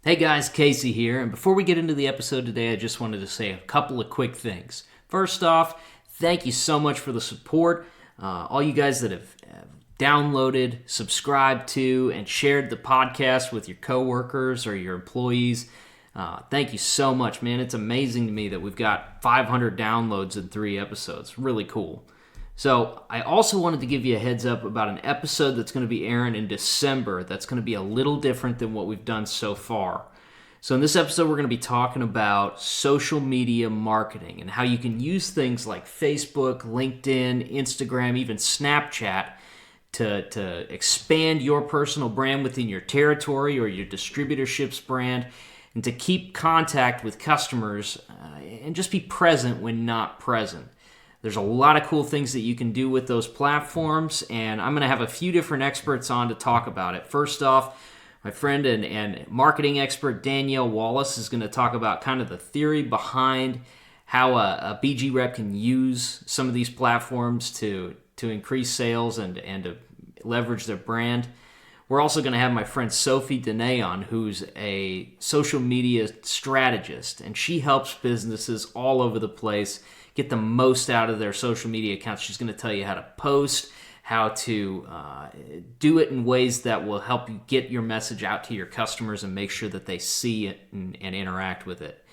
Hey guys, Casey here, and before we get into the episode today, I just wanted to say a couple of quick things. First off, thank you so much for the support. All you guys that have downloaded, subscribed to, and shared the podcast with your coworkers or your employees. Thank you so much, man. It's amazing to me that we've got 500 downloads in 3 episodes. Really cool. So I also wanted to give you a heads up about an episode that's going to be airing in December that's going to be a little different than what we've done so far. So in this episode, we're going to be talking about social media marketing and how you can use things like Facebook, LinkedIn, Instagram, even Snapchat to expand your personal brand within your territory or your distributorship's brand, and to keep contact with customers and just be present when not present. There's a lot of cool things that you can do with those platforms, and I'm going to have a few different experts on to talk about it. First off, my friend and marketing expert Danielle Wallace is going to talk about kind of the theory behind how a BG rep can use some of these platforms to increase sales and to leverage their brand. We're also going to have my friend Sophie Dene on, who's a social media strategist, and she helps businesses all over the place get the most out of their social media accounts. She's going to tell you how to post, how to do it in ways that will help you get your message out to your customers and make sure that they see it and interact with it.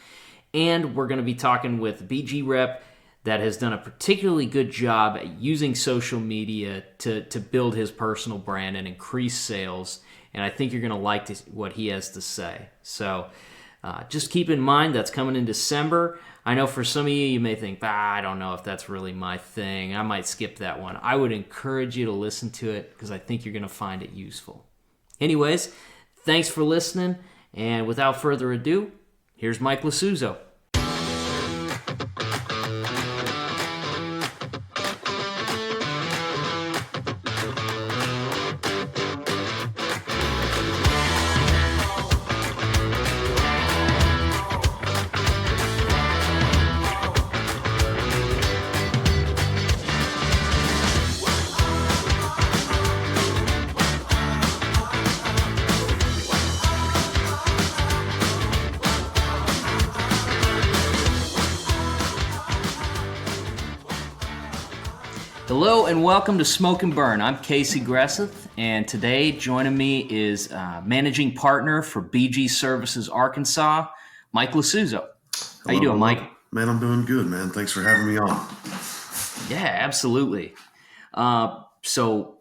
And we're going to be talking with a BG rep that has done a particularly good job at using social media to build his personal brand and increase sales. And I think you're going to like what he has to say. So just keep in mind that's coming in December. I know for some of you, you may think, I don't know if that's really my thing. I might skip that one. I would encourage you to listen to it because I think you're going to find it useful. Anyways, thanks for listening. And without further ado, here's Mike Lasuzzo. Hello and welcome to Smoke and Burn. I'm Casey Gresseth, and today joining me is Managing Partner for BG Services Arkansas, Mike Lasuzzo. How you doing, Mike? Man, I'm doing good, man. Thanks for having me on. Yeah, absolutely. So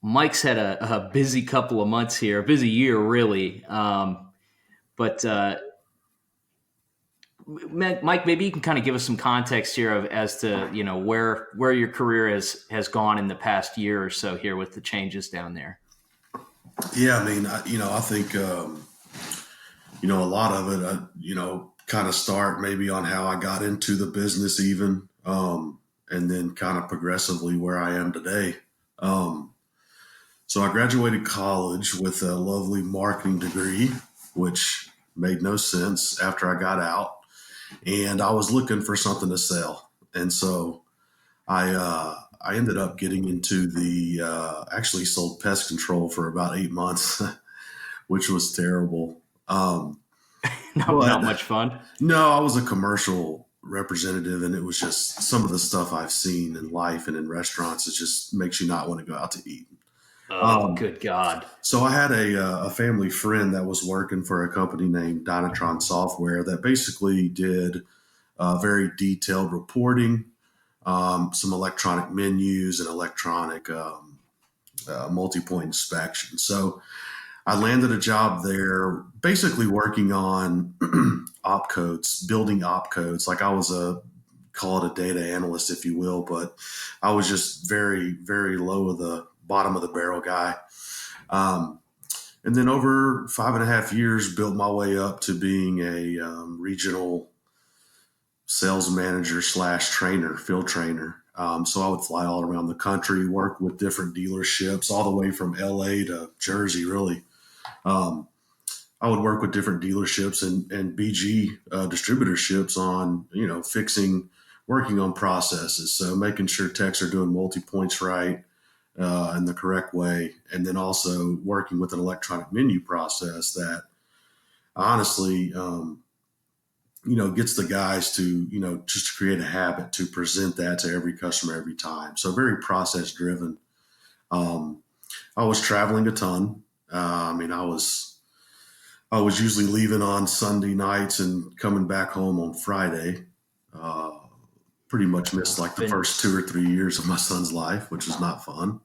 Mike's had a busy couple of months here, a busy year really. But Mike, maybe you can kind of give us some context here as to where your career has gone in the past year or so here with the changes down there. Yeah, I mean, I think a lot of it, kind of start maybe on how I got into the business even, and then kind of progressively where I am today. So I graduated college with a lovely marketing degree, which made no sense after I got out. And I was looking for something to sell. And so I ended up getting into actually sold pest control for about 8 months, which was terrible. Not much fun. No, I was a commercial representative, and it was just some of the stuff I've seen in life and in restaurants. It just makes you not want to go out to eat. Good God. So I had a family friend that was working for a company named Dynatron Software that basically did very detailed reporting, some electronic menus, and electronic multi-point inspection. So I landed a job there basically working on opcodes, building opcodes. Like I was call it a data analyst, if you will, but I was just very, very low of the bottom of the barrel guy. And then over 5.5 years, built my way up to being a regional sales manager / trainer, field trainer. So I would fly all around the country, work with different dealerships, all the way from LA to Jersey, really. I would work with different dealerships and BG distributorships on, working on processes. So making sure techs are doing multi-points right, in the correct way, and then also working with an electronic menu process that honestly, gets the guys to, just to create a habit to present that to every customer every time. So very process driven. Um, I was traveling a ton. I was usually leaving on Sunday nights and coming back home on Friday. Uh, Pretty much missed like I've the been, first 2 or 3 years of my son's life, which was not fun.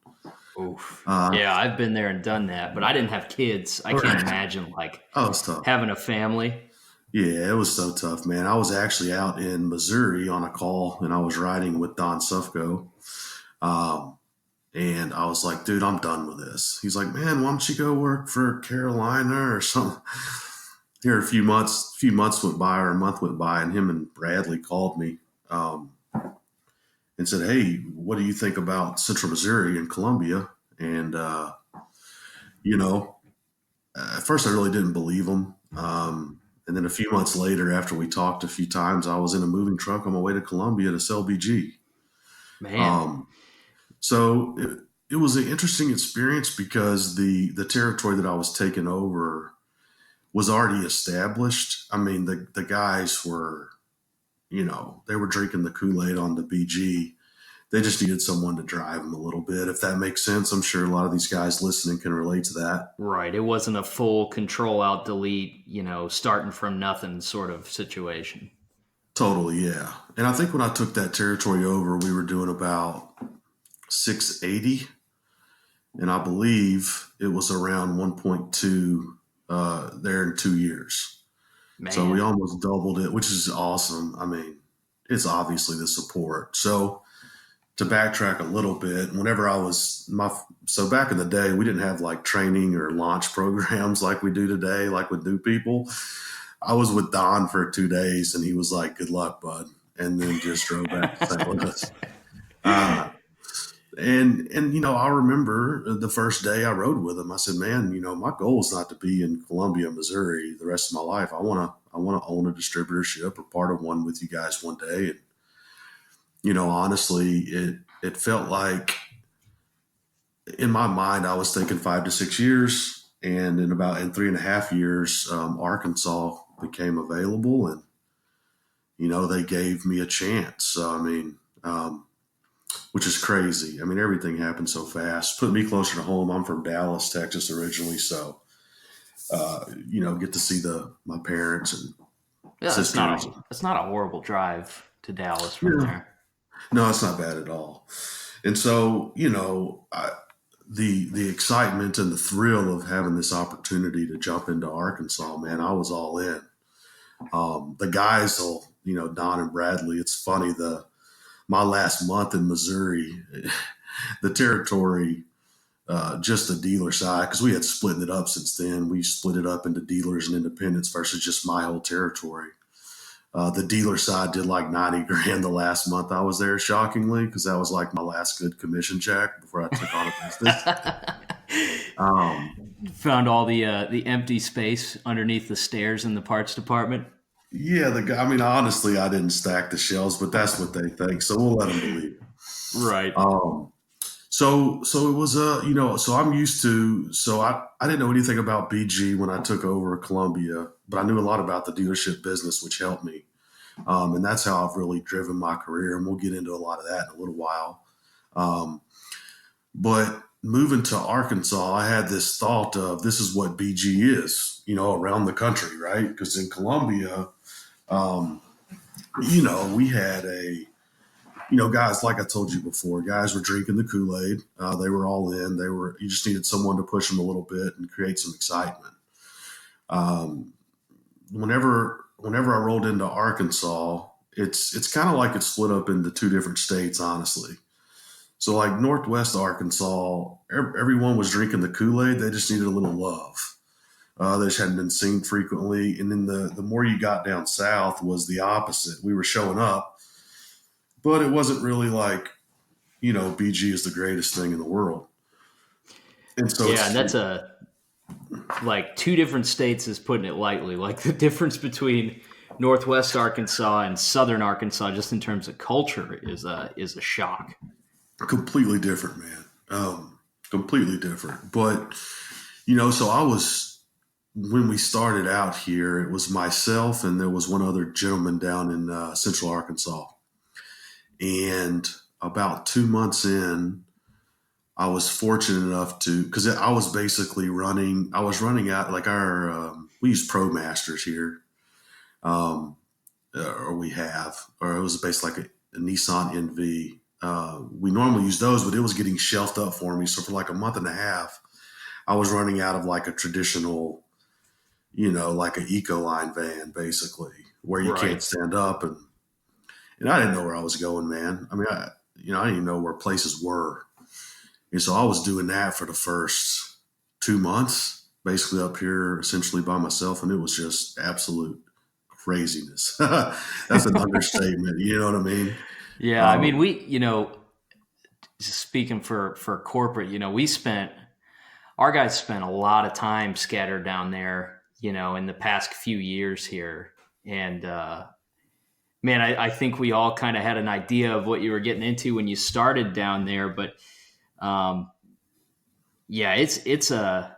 oof. Uh, Yeah, I've been there and done that, but I didn't have kids. I can't imagine like oh, it's tough. having a family. Yeah, it was so tough, man. I was actually out in Missouri on a call, and I was riding with Don Sufco. Um, and I was like, dude, I'm done with this. He's like, man, why don't you go work for Carolina or something? Here, a few months went by, or a month went by, and him and Bradley called me and said, hey, what do you think about Central Missouri and Columbia? And, you know, at first I really didn't believe them. And then a few months later, after we talked a few times, I was in a moving truck on my way to Columbia to sell BG. Man, Um, so it was an interesting experience because the territory that I was taking over was already established. I mean, the guys were, they were drinking the Kool-Aid on the BG. They just needed someone to drive them a little bit, if that makes sense. I'm sure a lot of these guys listening can relate to that. right. It wasn't a full control out delete, starting from nothing sort of situation. Totally, yeah. And I think when I took that territory over, we were doing about 680, and I believe it was around 1.2 there in 2 years. So we Man. almost doubled it, which is awesome. I mean, it's obviously the support. So to backtrack a little bit, whenever I was so back in the day, we didn't have like training or launch programs like we do today, like with new people. I was with Don for 2 days, and he was like, "Good luck, bud," and then just drove back to St. Louis. Uh, and I remember the first day I rode with him. I said, "Man, my goal is not to be in Columbia, Missouri, the rest of my life. I want to own a distributorship or part of one with you guys one day." And honestly, it felt like in my mind I was thinking 5 to 6 years, and in 3.5 years, Arkansas became available, and they gave me a chance. So, I mean, which is crazy. I mean, everything happened so fast. Put me closer to home. I'm from Dallas, Texas originally, so get to see my parents and Yeah, sisters. it's not a horrible drive to Dallas from Yeah, there. no, it's not bad at all. And so, the excitement and the thrill of having this opportunity to jump into Arkansas, man, I was all in. The guys will, Don and Bradley. It's funny, my last month in Missouri, the territory, just the dealer side, because we had split it up since then. We split it up into dealers and independents versus just my whole territory. The dealer side did like 90 grand the last month I was there, shockingly, because that was like my last good commission check before I took on a business. Um, Found all the empty space underneath the stairs in the parts department. yeah, the guy, I mean, honestly, I didn't stack the shelves, but that's what they think. So we'll let them believe it. Right. Um, so it was so I'm used to, so I didn't know anything about BG when I took over Columbia, but I knew a lot about the dealership business, which helped me. And that's how I've really driven my career. And we'll get into a lot of that in a little while. Um, but moving to Arkansas, I had this thought of this is what BG is, around the country, right? Because in Columbia, um, we had guys, like I told you before, guys were drinking the Kool-Aid. They were all in. You just needed someone to push them a little bit and create some excitement. Um, whenever I rolled into Arkansas, it's kind of like it's split up into two different states, honestly. So like Northwest Arkansas, everyone was drinking the Kool-Aid. They just needed a little love. They just hadn't been seen frequently. And then the more you got down south was the opposite. We were showing up, but it wasn't really like, BG is the greatest thing in the world. And so Yeah, and it's that's like two different states is putting it lightly. Like the difference between Northwest Arkansas and Southern Arkansas, just in terms of culture, is a shock. completely different, man. Completely different. But, so when we started out here, it was myself and there was one other gentleman down in Central Arkansas. And about 2 months in, I was fortunate enough to, because I was basically running. I was running out like we use ProMasters here, um, or we have, or it was based like a Nissan NV. We normally use those, but it was getting shelved up for me. So for like a month and a half, I was running out of like a traditional, like an Ecoline van, basically, where you can't Right. stand up, and I didn't know where I was going, man. I mean, I didn't even know where places were. And so I was doing that for the first 2 months, basically up here essentially by myself. And it was just absolute craziness. That's an understatement. You know what I mean? Yeah, I mean, Um, speaking for corporate, our guys spent a lot of time scattered down there, in the past few years here. And man, I think we all kind of had an idea of what you were getting into when you started down there, but um, yeah, it's a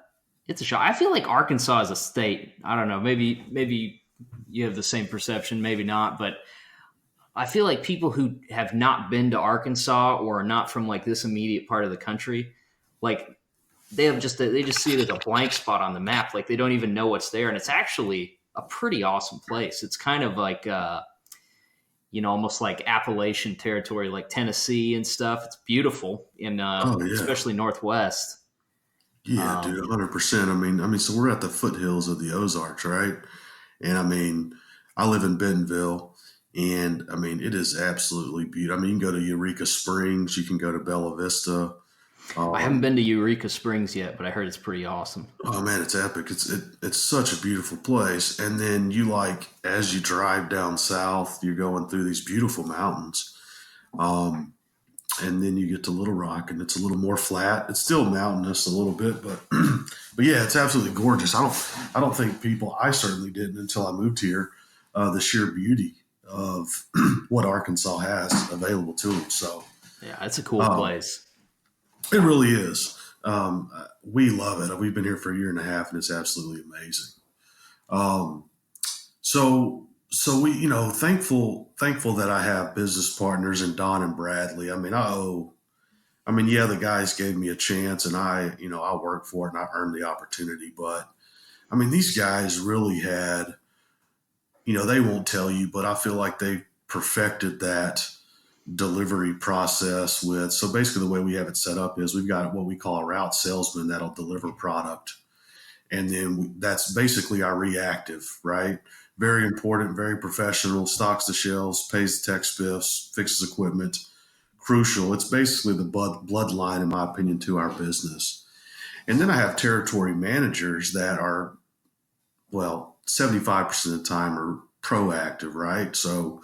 shock. I feel like Arkansas is a state. I don't know. Maybe you have the same perception, maybe not, but I feel like people who have not been to Arkansas or are not from like this immediate part of the country, like they just see it as a blank spot on the map. Like they don't even know what's there, and it's actually a pretty awesome place. It's kind of like almost like Appalachian territory, like Tennessee and stuff. It's beautiful in oh yeah, especially Northwest. yeah, Um, dude, 100%. I mean, so we're at the foothills of the Ozarks, right? And I mean, I live in Bentonville, and I mean, it is absolutely beautiful. I mean, you can go to Eureka Springs, you can go to Bella Vista. I haven't Um, been to Eureka Springs yet, but I heard it's pretty awesome. Oh man, it's epic. It's such a beautiful place. And then you like as you drive down south, you're going through these beautiful mountains. Um, and then you get to Little Rock, and it's a little more flat. It's still mountainous a little bit, but but yeah, it's absolutely gorgeous. I don't think people. I certainly didn't until I moved here. The sheer beauty of what Arkansas has available to them. So Yeah, it's a cool um, place. it really is. We love it. We've been here for a year and a half, and it's absolutely amazing. Um, so we, thankful that I have business partners in Don and Bradley. Yeah, the guys gave me a chance and I worked for it and I earned the opportunity. But I mean, these guys really had, they won't tell you, but I feel like they perfected that delivery process with, so basically the way we have it set up is we've got what we call a route salesman that'll deliver product, and then that's basically our reactive, right? Very important, very professional, stocks the shelves, pays the tech spiffs, fixes equipment. Crucial. It's basically the bloodline, in my opinion, to our business. And then I have territory managers that are, well, 75% of the time are proactive, right? So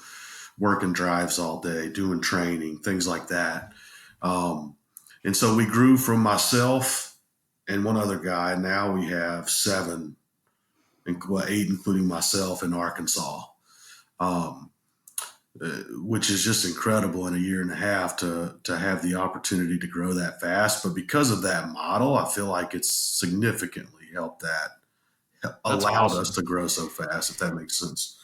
working drives all day, doing training, things like that. Um, and so we grew from myself and one other guy. Now we have seven, eight, including myself in Arkansas, um, which is just incredible in a year and a half to have the opportunity to grow that fast. But because of that model, I feel like it's significantly helped That's allowed us awesome. to grow so fast, if that makes sense.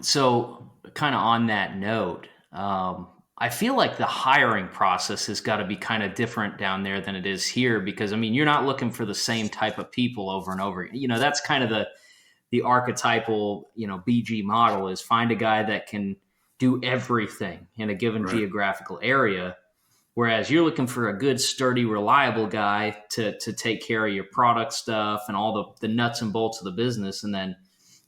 So kind of on that note, I feel like the hiring process has got to be kind of different down there than it is here because I mean you're not looking for the same type of people over and over. That's kind of the archetypal BG model is find a guy that can do everything in a given Right. geographical area. Whereas you're looking for a good, sturdy, reliable guy to take care of your product stuff and all the nuts and bolts of the business, and then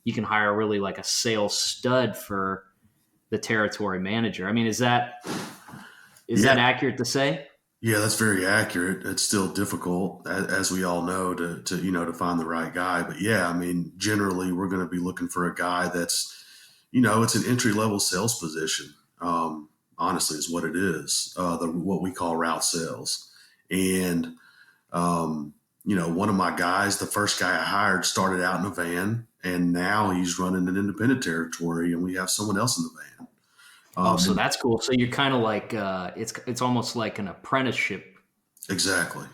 you can hire really like a sales stud for the territory manager. I mean, is that Yeah. accurate to say? Yeah, that's very accurate. It's still difficult, as we all know, to find the right guy. But yeah, I mean, generally, we're going to be looking for a guy that's, it's an entry level sales position. Honestly, is what it is. The what we call route sales, and one of my guys, the first guy I hired, started out in a van, and now he's running an independent territory, and we have someone else in the van. Oh, so And that's cool. So you're kind of like it's almost like an apprenticeship. exactly,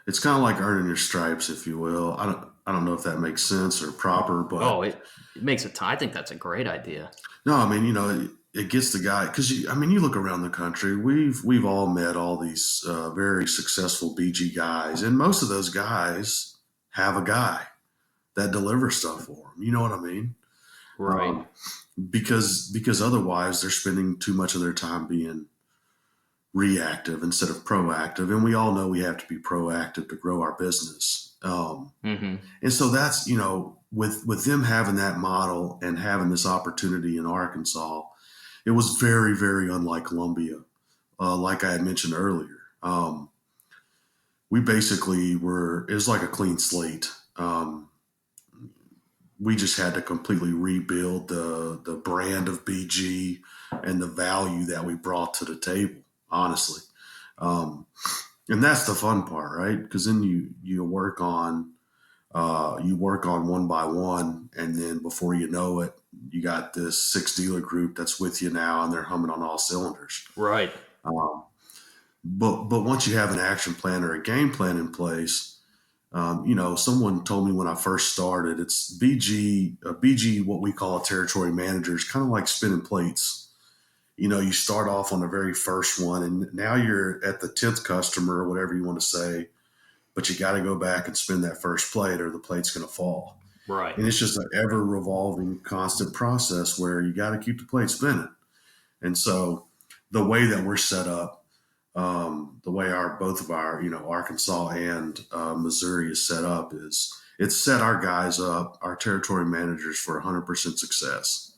it's kind of like earning your stripes, if you will. I don't. I don't know if that makes sense or proper, Oh, but it makes a ton. I think that's a great idea. no, I mean, it gets the guy because I mean, you look around the country. We've all met all these very successful BG guys, and most of those guys have a guy that delivers stuff for them. You know what I mean? Right. Um, because otherwise they're spending too much of their time being reactive instead of proactive, and we all know we have to be proactive to grow our business. Mm-hmm. And so that's with them having that model and having this opportunity in Arkansas, it was very very unlike Columbia. Like I had mentioned earlier, we basically were it was like a clean slate. We just had to completely rebuild the brand of BG and the value that we brought to the table. Honestly, um, and that's the fun part, right? Because then you work on one by one, and then before you know it, you got this 6 dealer group that's with you now, and they're humming on all cylinders. Right. Um, but once you have an action plan or a game plan in place, someone told me when I first started, it's BG, what we call a territory manager, is kind of like spinning plates. You start off on the very first one, and now you're at the 10th customer or whatever you want to say, but you got to go back and spin that first plate or the plate's going to fall. Right. And it's just an ever revolving, constant process where you got to keep the plate spinning. And so the way that we're set up, the way both of our, Arkansas and Missouri is set up is it's set our guys up, our territory managers for 100% success.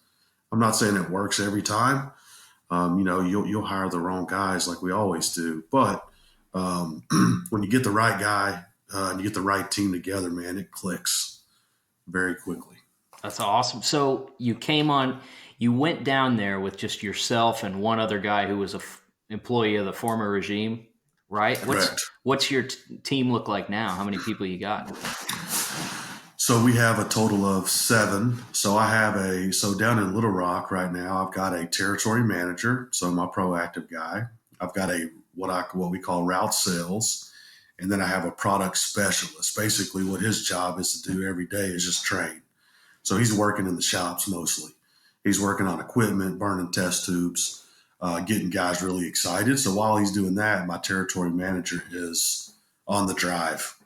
I'm not saying it works every time. You'll hire the wrong guys like we always do, but when you get the right guy and you get the right team together, man, it clicks very quickly. That's awesome. So you went down there with just yourself and one other guy who was a employee of the former regime, right? Correct. What's your team look like now? How many people you got? So we have a total of 7. So down in Little Rock right now, I've got a territory manager. So my proactive guy. I've got what we call route sales. And then I have a product specialist. Basically what his job is to do every day is just train. So he's working in the shops mostly. He's working on equipment, burning test tubes, getting guys really excited. So while he's doing that, my territory manager is on the drive,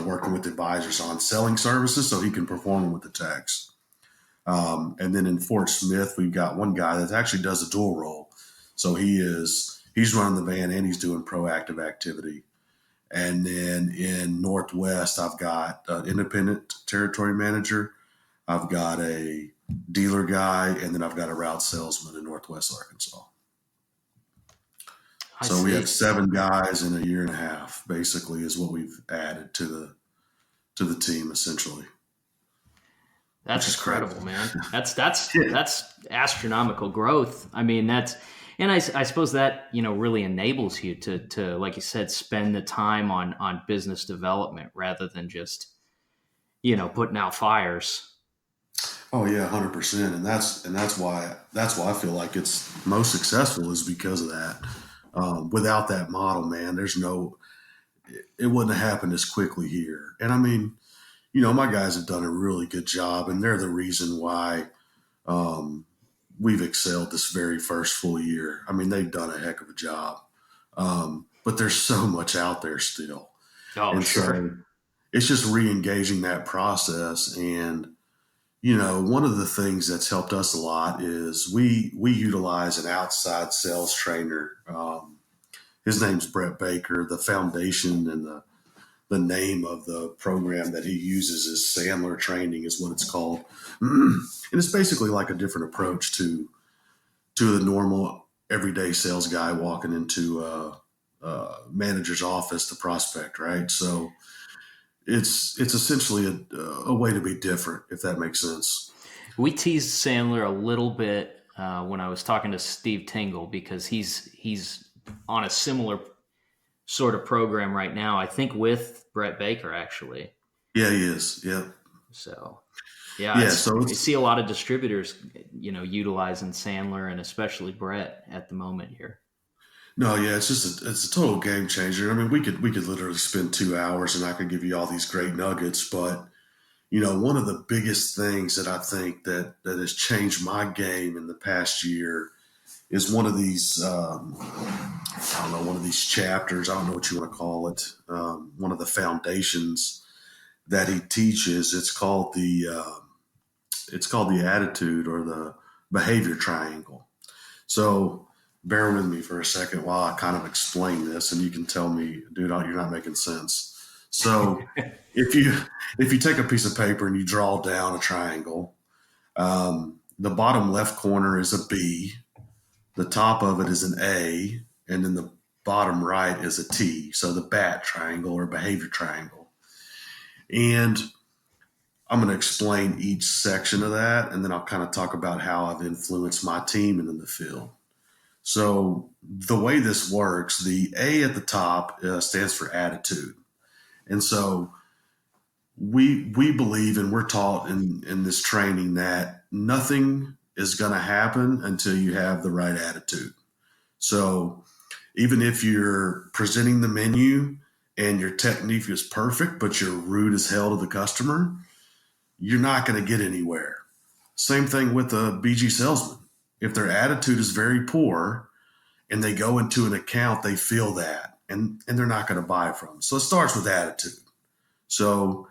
working with advisors on selling services so he can perform with the techs. And then in Fort Smith, we've got one guy that actually does a dual role. So he's running the van and he's doing proactive activity. And then in Northwest, I've got an independent territory manager. I've got a dealer guy, and then I've got a route salesman in Northwest Arkansas. So we have 7 guys in a year and a half, basically, is what we've added to the team, essentially. That's incredible, man. That's Yeah. that's astronomical growth. I mean, I suppose that really enables you to like you said, spend the time on business development rather than just putting out fires. Oh yeah, 100%, and that's why I feel like it's most successful is because of that. Without that model, man, it wouldn't have happened as quickly here. And I mean, my guys have done a really good job, and they're the reason why we've excelled this very first full year. I mean, they've done a heck of a job, but there's so much out there still, Oh, and sure. so it's just re-engaging that process. And one of the things that's helped us a lot is we utilize an outside sales trainer. His name's Brett Baker. The foundation and the name of the program that he uses is Sandler Training, is what it's called, and it's basically like a different approach to the normal everyday sales guy walking into a manager's office to prospect, right? So it's essentially a way to be different, if that makes sense. We teased Sandler a little bit when I was talking to Steve Tingle because he's on a similar sort of program right now. I think with Brett Baker actually. Yeah, he is. Yeah, So yeah, yeah. it's So I see a lot of distributors utilizing Sandler and especially Brett at the moment here. no, yeah, it's a total game changer. I mean, we could literally spend 2 hours and I could give you all these great nuggets, but One of the biggest things that I think that has changed my game in the past year is one of these, I don't know, one of these chapters. I don't know what you want to call it. One of the foundations that he teaches. It's called the attitude or the behavior triangle. So bear with me for a second while I kind of explain this, and you can tell me, dude, you're not making sense. So if you take a piece of paper and you draw down a triangle, the bottom left corner is a B, the top of it is an A, and then the bottom right is a T. So the BAT triangle or behavior triangle. And I'm going to explain each section of that, and then I'll kind of talk about how I've influenced my team and in the field. So the way this works, the A at the top stands for attitude. And so we believe and we're taught in this training that nothing is going to happen until you have the right attitude. So even if you're presenting the menu and your technique is perfect, but you're rude as hell to the customer, you're not going to get anywhere. Same thing with a BG salesman. If their attitude is very poor and they go into an account, they feel that and they're not going to buy from them. So it starts with attitude. So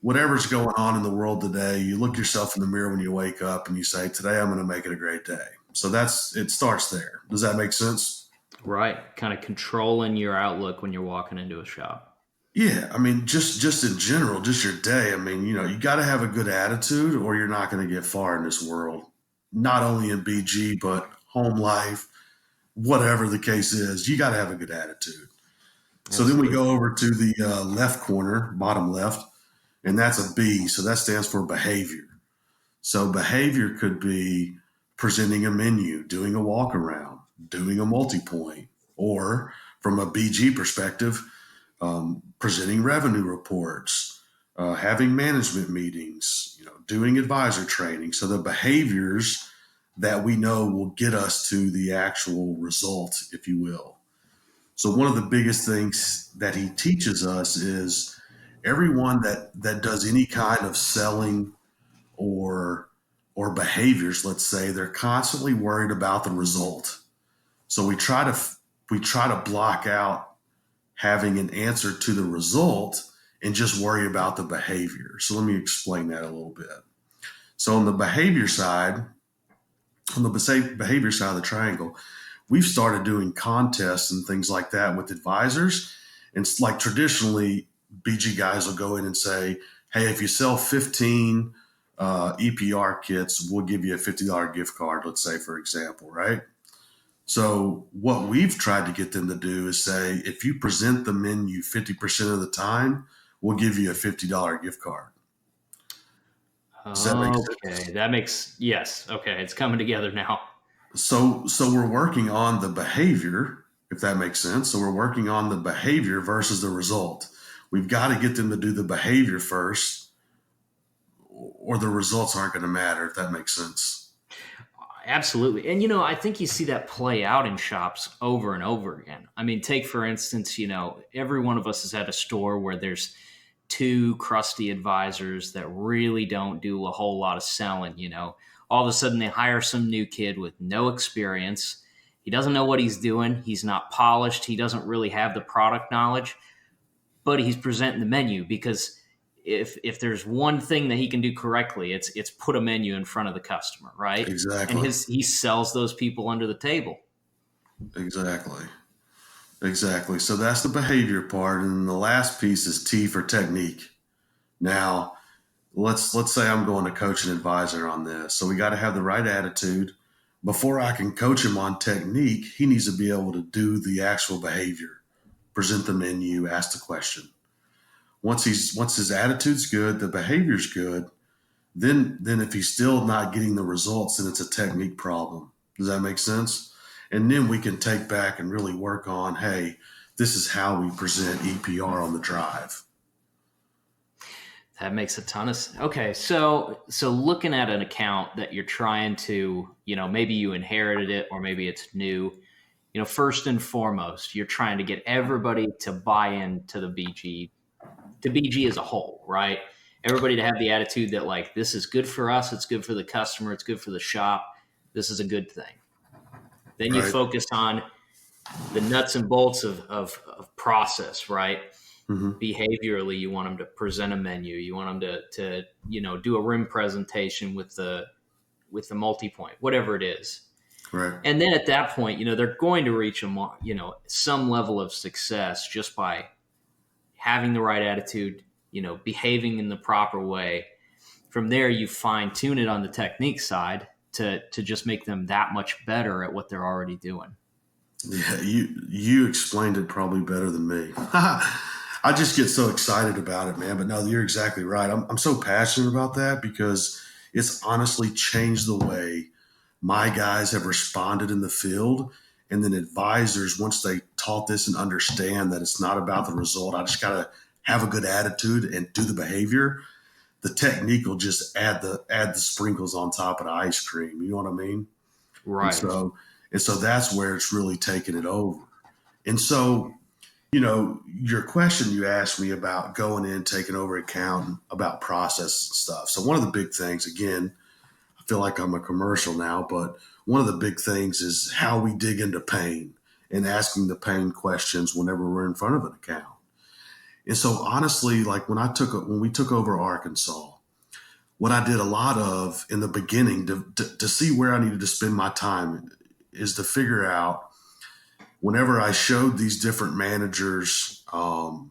whatever's going on in the world today, you look yourself in the mirror when you wake up and you say, today I'm going to make it a great day. So it starts there. Does that make sense? Right. Kind of controlling your outlook when you're walking into a shop. Yeah, I mean, just in general, just your day. I mean, you got to have a good attitude, or you're not going to get far in this world. Not only in BG, but home life, whatever the case is, you got to have a good attitude. So then we Absolutely. go over to the left corner, bottom left, and that's a B. So that stands for behavior. So behavior could be presenting a menu, doing a walk around, doing a multi-point, or from a BG perspective, presenting revenue reports, having management meetings, doing advisor training. So the behaviors that we know will get us to the actual result, if you will. So one of the biggest things that he teaches us is everyone that does any kind of selling or behaviors, let's say, they're constantly worried about the result. So we try to block out having an answer to the result and just worry about the behavior. So let me explain that a little bit. So on the behavior side, on the behavior side of the triangle, we've started doing contests and things like that with advisors. And it's like traditionally, BG guys will go in and say, hey, if you sell 15 EPR kits, we'll give you a $50 gift card, let's say, for example, right? So what we've tried to get them to do is say, if you present the menu 50% of the time, we'll give you a $50 gift card. Does that make Okay. sense? That makes, yes. Okay. It's coming together now. So we're working on the behavior, if that makes sense. So we're working on the behavior versus the result. We've got to get them to do the behavior first, or the results aren't going to matter, if that makes sense. Absolutely. And, I think you see that play out in shops over and over again. I mean, take, for instance, every one of us has had a store where there's two crusty advisors that really don't do a whole lot of selling. All of a sudden they hire some new kid with no experience. He doesn't know what he's doing. He's not polished. He doesn't really have the product knowledge, but he's presenting the menu because if there's one thing that he can do correctly, it's put a menu in front of the customer, right? And Exactly. he sells those people under the table. Exactly. Exactly. So that's the behavior part. And the last piece is T for technique. Now, let's say I'm going to coach an advisor on this. So we got to have the right attitude. Before I can coach him on technique, he needs to be able to do the actual behavior, present the menu, ask the question. Once his attitude's good, the behavior's good, then if he's still not getting the results, then it's a technique problem. Does that make sense? And then we can take back and really work on, hey, this is how we present EPR on the drive. That makes a ton of sense. Okay, so looking at an account that you're trying to, maybe you inherited it or maybe it's new. First and foremost, you're trying to get everybody to buy into the BG, to BG as a whole, right? everybody to have the attitude that like this is good for us, it's good for the customer, it's good for the shop. This is a good thing. Then you Right. focus on the nuts and bolts of process, right? Hmm. Behaviorally, you want them to present a menu. You want them to do a rim presentation with the multi-point, whatever it is. Right. And then at that point, they're going to reach some level of success just by having the right attitude, behaving in the proper way. From there, you fine tune it on the technique side to just make them that much better at what they're already doing. Yeah, you explained it probably better than me. I just get so excited about it, man. But no, you're exactly right. I'm so passionate about that because it's honestly changed the way my guys have responded in the field. And then advisors, once they taught this and understand that it's not about the result, I just got to have a good attitude and do the behavior. The technique will just add the sprinkles on top of the ice cream. You know what I mean? And Right. so and so that's where it's really taken it over. And so, your question you asked me about going in, taking over account, and about process and stuff. So one of the big things, again, I feel like I'm a commercial now, but one of the big things is how we dig into pain and asking the pain questions whenever we're in front of an account. And so honestly, like when we took over Arkansas, what I did a lot of in the beginning to see where I needed to spend my time is to figure out whenever I showed these different managers, general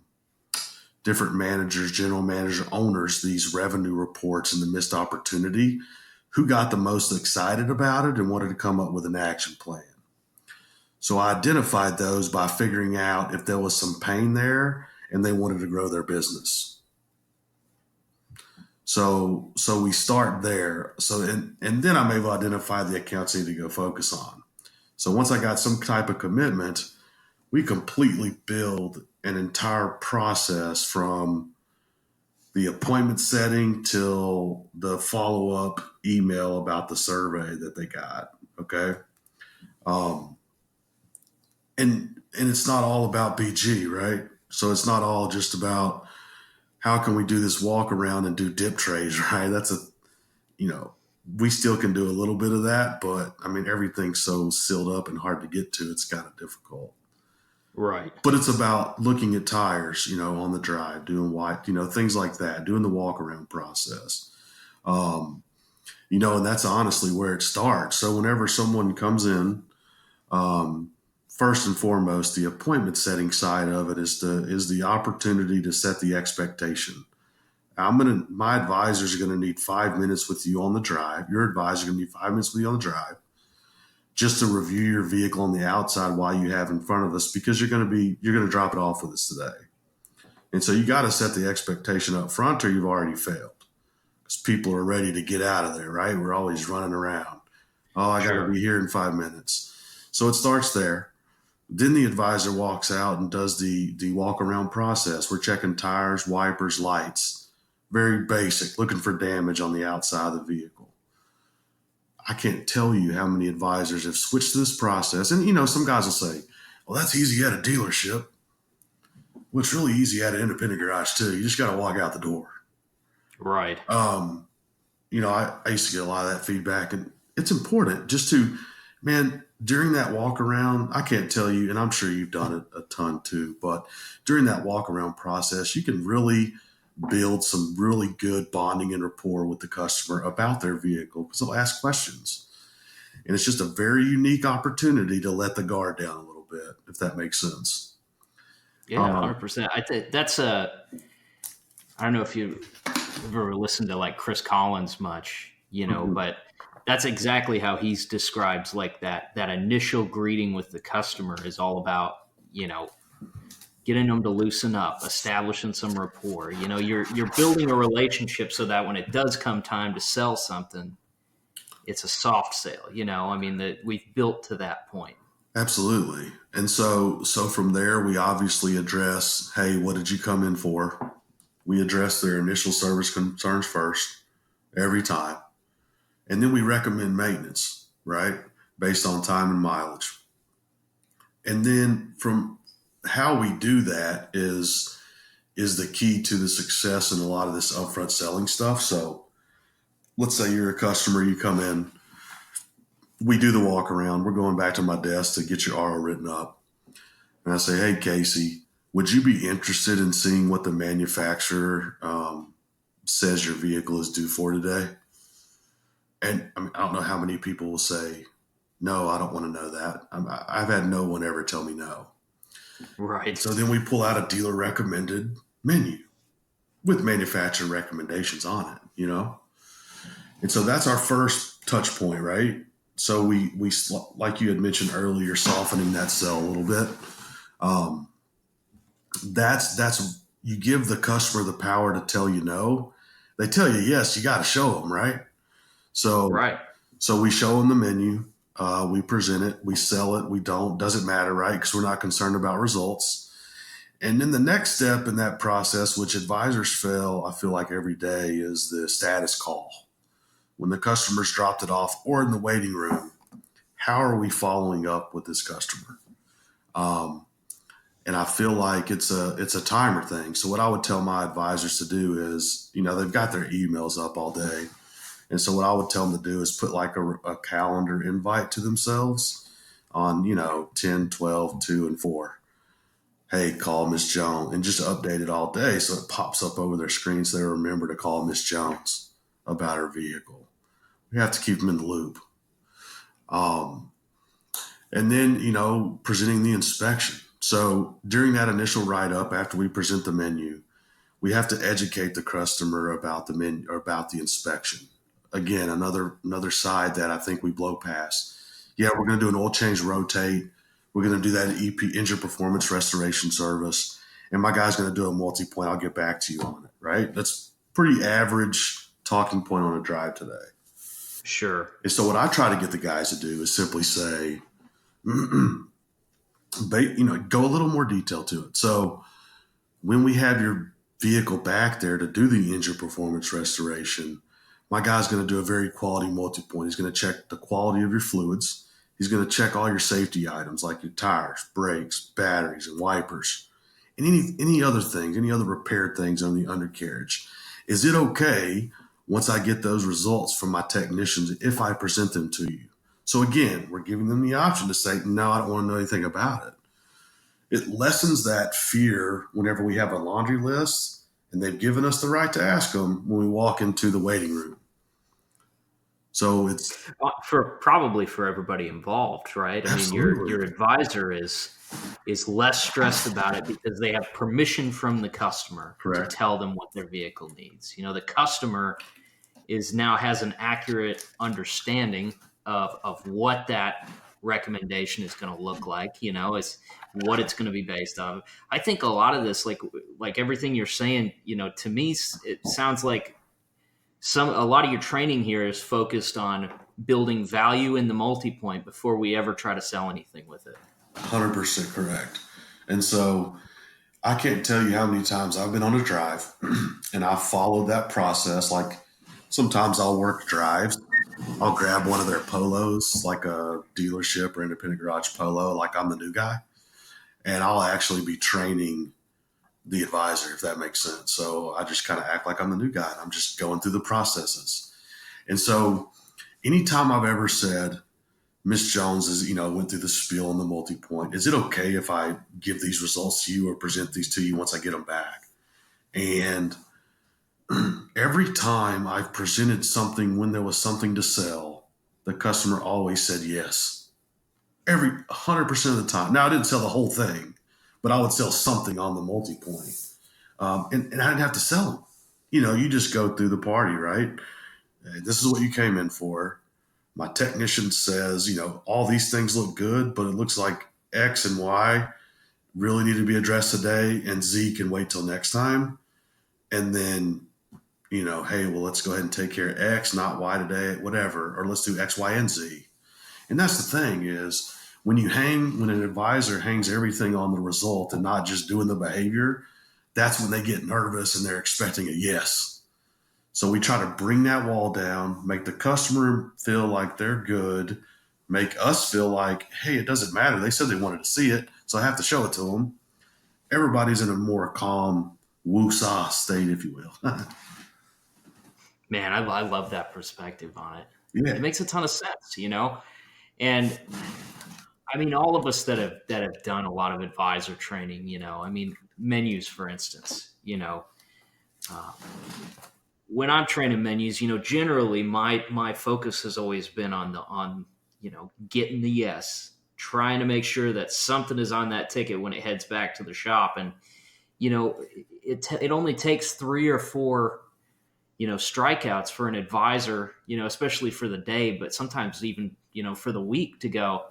manager owners, these revenue reports and the missed opportunity, who got the most excited about it and wanted to come up with an action plan. So I identified those by figuring out if there was some pain there and they wanted to grow their business. So we start there. And then I'm able to identify the accounts I need to go focus on. So once I got some type of commitment, we completely build an entire process from the appointment setting till the follow-up email about the survey that they got. Okay. Um, and it's not all about BG, right? So it's not all just about how can we do this walk around and do dip trays, right? You know, we still can do a little bit of that, but I mean, everything's so sealed up and hard to get to. It's kind of difficult. Right. But it's about looking at tires, on the drive, doing white, things like that, doing the walk around process. Um, and that's honestly where it starts. So whenever someone comes in, um, first and foremost, the appointment setting side of it is the opportunity to set the expectation. My advisors are going to need 5 minutes with you on the drive. Your advisor is going to need 5 minutes with you on the drive, just to review your vehicle on the outside while you have in front of us, because you're going to drop it off with us today. And so you got to set the expectation up front or you've already failed, because people are ready to get out of there, right? We're always running around. Oh, I got to Sure. be here in 5 minutes. So it starts there. Then the advisor walks out and does the walk around process. We're checking tires, wipers, lights, very basic, looking for damage on the outside of the vehicle. I can't tell you how many advisors have switched to this process. And, some guys will say, well, that's easy at a dealership. Well, it's really easy at an independent garage, too. You just got to walk out the door. Right. Um, I used to get a lot of that feedback, and it's important just to, man, during that walk around, I can't tell you, and I'm sure you've done it a ton too, but during that walk around process, you can really build some really good bonding and rapport with the customer about their vehicle, because they'll ask questions. And it's just a very unique opportunity to let the guard down a little bit, if that makes sense. Yeah, 100%. I think that's I don't know if you ever listened to like Chris Collins much, Mhm. but that's exactly how he's described like that initial greeting with the customer is all about, getting them to loosen up, establishing some rapport. You're building a relationship so that when it does come time to sell something, it's a soft sale. I mean that we've built to that point. Absolutely. And so from there, we obviously address, hey, what did you come in for? We address their initial service concerns first, every time. And then we recommend maintenance, right? Based on time and mileage. And then from how we do that is is the key to the success in a lot of this upfront selling stuff. So let's say you're a customer, you come in, we do the walk around, we're going back to my desk to get your RO written up. And I say, hey, Casey, would you be interested in seeing what the manufacturer says your vehicle is due for today? And I mean, I don't know how many people will say, no, I don't want to know that. I've had no one ever tell me no. Right. So then we pull out a dealer recommended menu with manufacturer recommendations on it, you know? And so that's our first touch point, right? So we like you had mentioned earlier, softening that sell a little bit. That's you give the customer the power to tell you no. They tell you yes, you got to show them, right? So Right. so we show them the menu, we present it, we sell it, we don't, doesn't matter, right? Because we're not concerned about results. And then the next step in that process, which advisors fail, I feel like every day, is the status call. When the customer's dropped it off or in the waiting room, how are we following up with this customer? And I feel like it's a timer thing. So what I would tell my advisors to do is, they've got their emails up all day. And so what I would tell them to do is put like a calendar invite to themselves on, 10, 12, 2, and 4. Hey, call Miss Jones, and just update it all day so it pops up over their screen so they remember to call Miss Jones about her vehicle. We have to keep them in the loop. And then, presenting the inspection. So during that initial write-up, after we present the menu, we have to educate the customer about the menu or about the inspection. Again, another side that I think we blow past. Yeah, we're going to do an oil change rotate. We're going to do that EP, engine performance restoration service. And my guy's going to do a multi-point. I'll get back to you on it, right? That's pretty average talking point on a drive today. Sure. And so what I try to get the guys to do is simply say, go a little more detail to it. So when we have your vehicle back there to do the engine performance restoration, my guy's going to do a very quality multi-point. He's going to check the quality of your fluids. He's going to check all your safety items like your tires, brakes, batteries, and wipers, and any other things, any other repaired things on the undercarriage. Is it okay once I get those results from my technicians if I present them to you? So again, we're giving them the option to say, no, I don't want to know anything about it. It lessens that fear whenever we have a laundry list and they've given us the right to ask them when we walk into the waiting room. So it's probably for everybody involved, right? Absolutely. I mean, your advisor is less stressed about it because they have permission from the customer Correct. to tell them what their vehicle needs. The customer has an accurate understanding of what that recommendation is going to look like, is what it's going to be based on. I think a lot of this, like everything you're saying, to me, it sounds like a lot of your training here is focused on building value in the multi-point before we ever try to sell anything with it. 100% correct. And so I can't tell you how many times I've been on a drive and I followed that process. Like sometimes I'll work drives. I'll grab one of their polos, like a dealership or independent garage polo, like I'm the new guy. And I'll actually be training the advisor, if that makes sense. So I just kind of act like I'm the new guy and I'm just going through the processes. And so anytime I've ever said, Miss Jones went through the spiel on the multi-point, is it okay if I give these results to you or present these to you once I get them back? And every time I've presented something when there was something to sell, the customer always said yes. 100% of the time. Now I didn't sell the whole thing, but I would sell something on the multi-point. And I didn't have to sell them. You just go through the party, right? Hey, this is what you came in for. My technician says, all these things look good, but it looks like X and Y really need to be addressed today, and Z can wait till next time. And then, hey, well, let's go ahead and take care of X, not Y today, whatever, or let's do X, Y, and Z. And that's the thing is when an advisor hangs everything on the result and not just doing the behavior, that's when they get nervous and they're expecting a yes. So we try to bring that wall down, make the customer feel like they're good, make us feel like, hey, it doesn't matter. They said they wanted to see it, so I have to show it to them. Everybody's in a more calm woosah state, if you will. Man, I love that perspective on it. It Yeah. makes a ton of sense, And I mean, all of us that have done a lot of advisor training, I mean, menus, for instance, uh, when I'm training menus, generally my focus has always been on getting the yes, trying to make sure that something is on that ticket when it heads back to the shop, and it only takes three or four strikeouts for an advisor, especially for the day, but sometimes even for the week to go,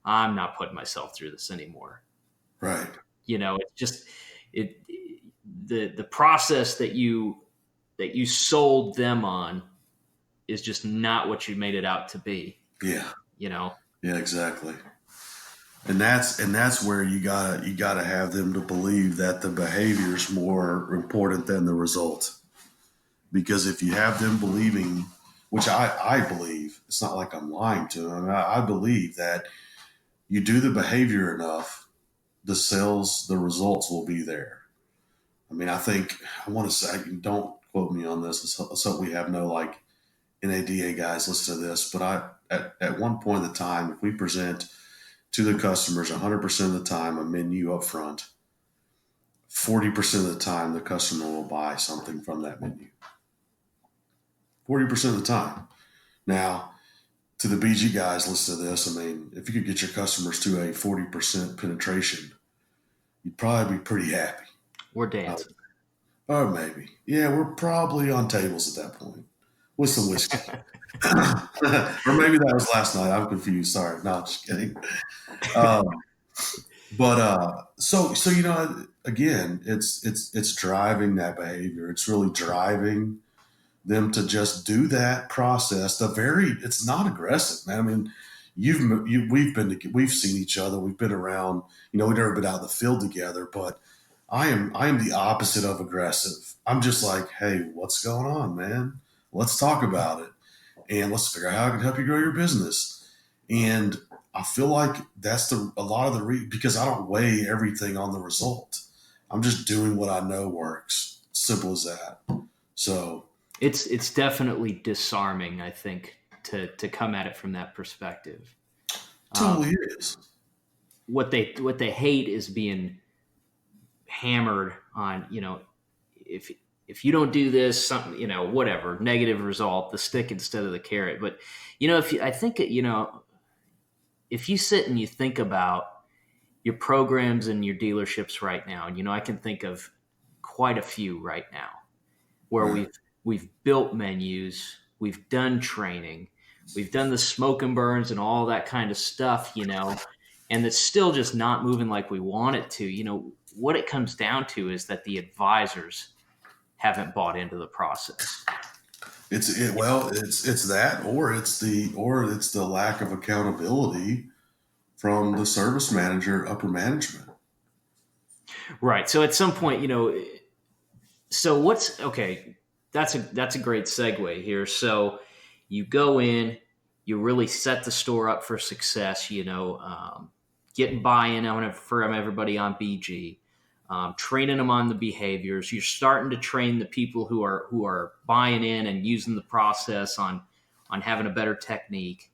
I'm not putting myself through this anymore. Right. It's just it the process that you sold them on is just not what you made it out to be. Yeah. You know, Yeah, exactly. And that's where you gotta have them to believe that the behavior is more important than the result. Because if you have them believing, which I believe, it's not like I'm lying to them. I believe that you do the behavior enough, the results will be there. I mean, I want to say, don't quote me on this. Let's hope we have no like NADA guys listen to this. But at one point in the time, if we present to the customers 100% of the time a menu up front, 40% of the time the customer will buy something from that menu. 40% of the time. Now, to the BG guys, listen to this. I mean, if you could get your customers to a 40% penetration, you'd probably be pretty happy. we're Uh, dancing. or maybe. Yeah, we're probably on tables at that point with some whiskey. Or maybe that was last night. I'm confused. Sorry. No, just kidding. Um, but again, it's driving that behavior. It's really driving them to just do that process. It's not aggressive, man. I mean, we've seen each other. We've been around. We've never been out in the field together. But I am the opposite of aggressive. I'm just like, hey, what's going on, man? Let's talk about it, and let's figure out how I can help you grow your business. And I feel like that's a lot of because I don't weigh everything on the result. I'm just doing what I know works. Simple as that. So It's definitely disarming, I think, to come at it from that perspective. totally Um, is. what they hate is being hammered on. If if you don't do this, something, whatever negative result, the stick instead of the carrot. But if you, I think if you sit and you think about your programs and your dealerships right now, and I can think of quite a few right now where Right. we've built menus, we've done training, we've done the smoke and burns and all that kind of stuff, and it's still just not moving like we want it to. What it comes down to is that the advisors haven't bought into the process. It's that, or it's the lack of accountability from the service manager, upper management. Right. So at some point, so what's okay, that's a great segue here. So you go in, you really set the store up for success, getting buy-in on it from everybody on BG, training them on the behaviors. You're starting to train the people who are buying in and using the process on having a better technique.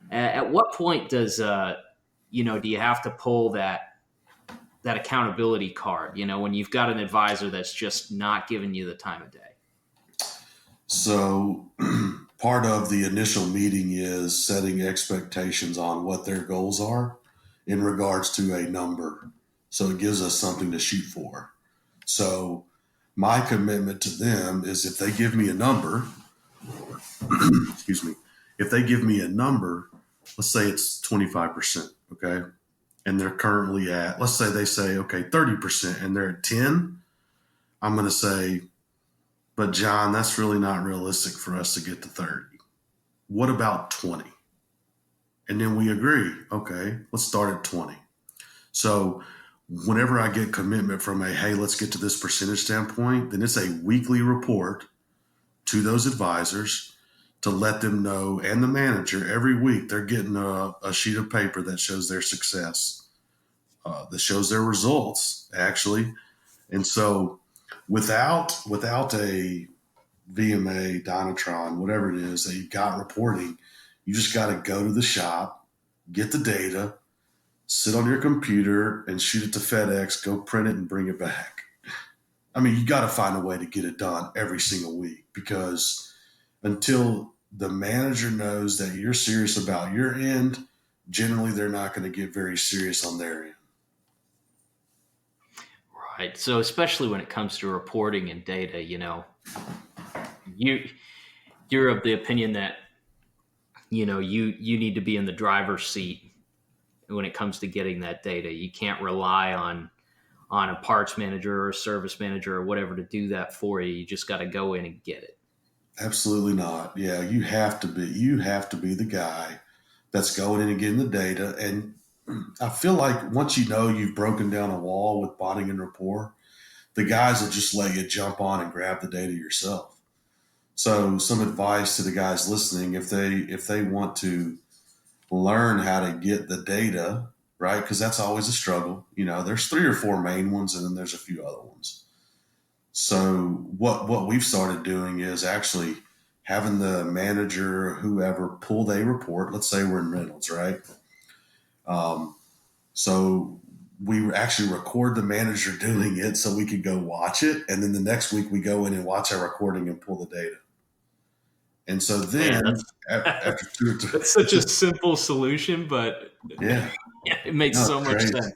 At what point do you have to pull that accountability card, when you've got an advisor that's just not giving you the time of day? So part of the initial meeting is setting expectations on what their goals are in regards to a number. So it gives us something to shoot for. So my commitment to them is if they give me a number, excuse me, if they give me a number, let's say it's 25%, okay? And they're currently at, let's say they say, okay, 30%, and they're at 10, I'm going to say, but John, that's really not realistic for us to get to 30. What about 20? And then we agree, okay, let's start at 20. So whenever I get commitment from hey, let's get to this percentage standpoint, then it's a weekly report to those advisors to let them know, and the manager every week they're getting a sheet of paper that shows their success, that shows their results actually. And so Without a VMA, Dynatron, whatever it is that you've got reporting, you just got to go to the shop, get the data, sit on your computer and shoot it to FedEx, go print it and bring it back. I mean, you got to find a way to get it done every single week, because until the manager knows that you're serious about your end, generally they're not going to get very serious on their end. Right. So especially when it comes to reporting and data, you you're of the opinion that you need to be in the driver's seat when it comes to getting that data. You can't rely on a parts manager or a service manager or whatever to do that for you. You just got to go in and get it. Absolutely not. Yeah, you have to be the guy that's going in and getting the data. And I feel like once you know you've broken down a wall with bonding and rapport, the guys will just let you jump on and grab the data yourself. So some advice to the guys listening, if they want to learn how to get the data, right? Because that's always a struggle. There's three or four main ones, and then there's a few other ones. So what we've started doing is actually having the manager or whoever pull a report. Let's say we're in Reynolds, right? Um, so we actually record the manager doing it so we could go watch it, and then the next week we go in and watch our recording and pull the data. And so Man, then after two or three, that's such a simple solution, but yeah, it makes no, so it's much crazy. sense.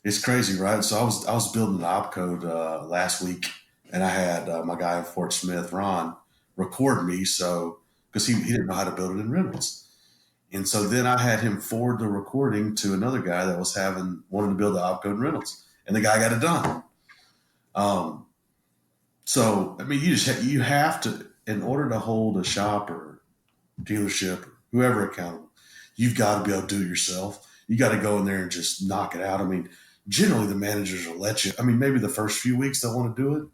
It's crazy, right? So I was building an opcode last week, and I had my guy in Fort Smith, Ron, record me, so because he didn't know how to build it in Reynolds, and so then I had him forward the recording to another guy that was having wanted to build the opcode in Reynolds, and the guy got it done. Um, so I mean, you have to, in order to hold a shop or dealership or whoever accountable, you've got to be able to do it yourself. You got to go in there and just knock it out. I mean, generally the managers will let you. I mean, maybe the first few weeks they'll want to do it,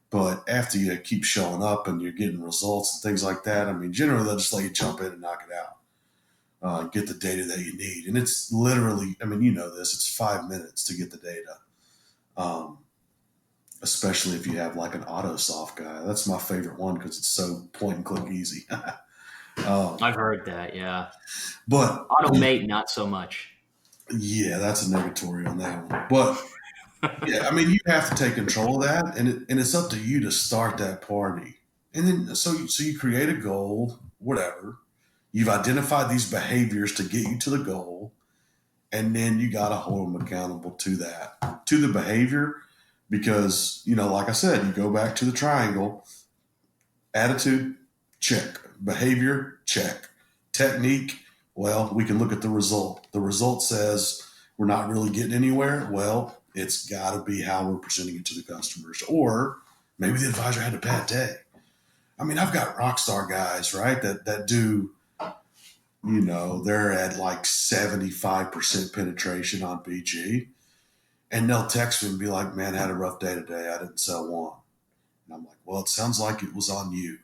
but after you keep showing up and you're getting results and things like that, I mean, generally they'll just let you jump in and knock it out, get the data that you need. And it's literally, I mean, you know this, it's 5 minutes to get the data. Um, Especially if you have like an AutoSoft guy. That's my favorite one because it's so point and click easy. I've heard that, yeah. But Automate, not so much. yeah, that's a negatory on that one. But yeah, I mean, you have to take control of that, and it's up to you to start that party. And then so you create a goal, whatever. You've identified these behaviors to get you to the goal, and then you got to hold them accountable to that, to the behavior, because like I said, you go back to the triangle: attitude, check; behavior, check; technique. Well, we can look at the result. The result says we're not really getting anywhere. Well, it's got to be how we're presenting it to the customers. Or maybe the advisor had a bad day. I mean, I've got rock star guys, right, that do, they're at like 75% penetration on BG. And they'll text me and be like, man, I had a rough day today. I didn't sell one. And I'm like, well, it sounds like it was on you.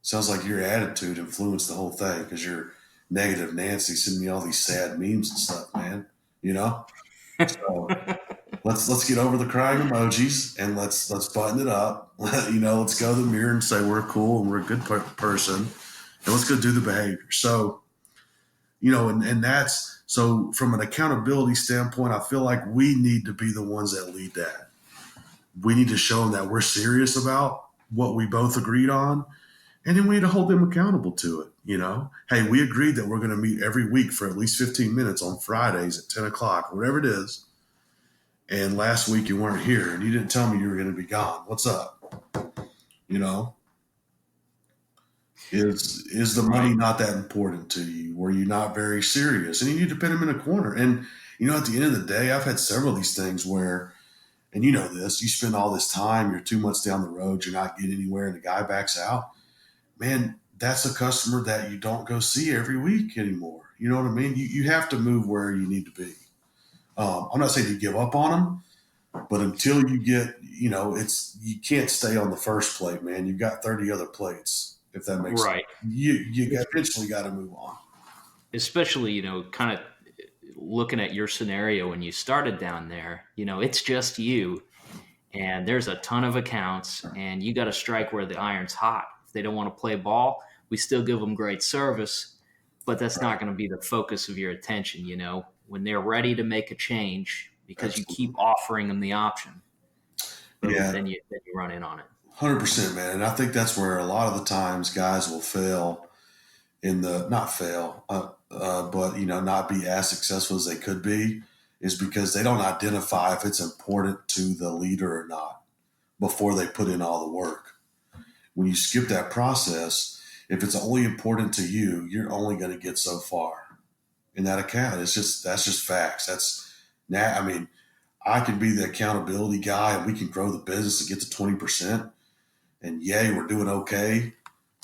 Sounds like your attitude influenced the whole thing because you're negative Nancy sending me all these sad memes and stuff, man. You know? So let's get over the crying emojis and let's button it up. Let's go to the mirror and say we're cool and we're a good person, and let's go do the behavior. So and that's so from an accountability standpoint, I feel like we need to be the ones that lead that. We need to show them that we're serious about what we both agreed on, and then we need to hold them accountable to it. Hey, we agreed that we're going to meet every week for at least 15 minutes on Fridays at 10 o'clock, whatever it is. And last week you weren't here and you didn't tell me you were going to be gone. What's up? You know, is the money not that important to you? Were you not very serious? And you need to pin them in a corner. And, at the end of the day, I've had several of these things where, and you know this, you spend all this time, you're 2 months down the road, you're not getting anywhere, and the guy backs out. Man, that's a customer that you don't go see every week anymore. You know what I mean? You have to move where you need to be. I'm not saying you give up on them, but until you get, you can't stay on the first plate, man. You've got 30 other plates, if that makes sense. Right. You eventually got to move on. Especially, kind of looking at your scenario when you started down there, it's just you. and there's a ton of accounts, and you got to strike where the iron's hot. If they don't want to play ball, we still give them great service, but that's Right. not going to be the focus of your attention. When they're ready to make a change, because you Absolutely. keep offering them the option, boom, Yeah, then you run in on it. 100%, man. And I think that's where a lot of the times guys will fail in the not fail, but not be as successful as they could be, is because they don't identify if it's important to the leader or not before they put in all the work. When you skip that process, if it's only important to you, you're only going to get so far in that account. That's just facts. That's now. I mean, I can be the accountability guy, and we can grow the business to get to 20%. And yay, we're doing okay.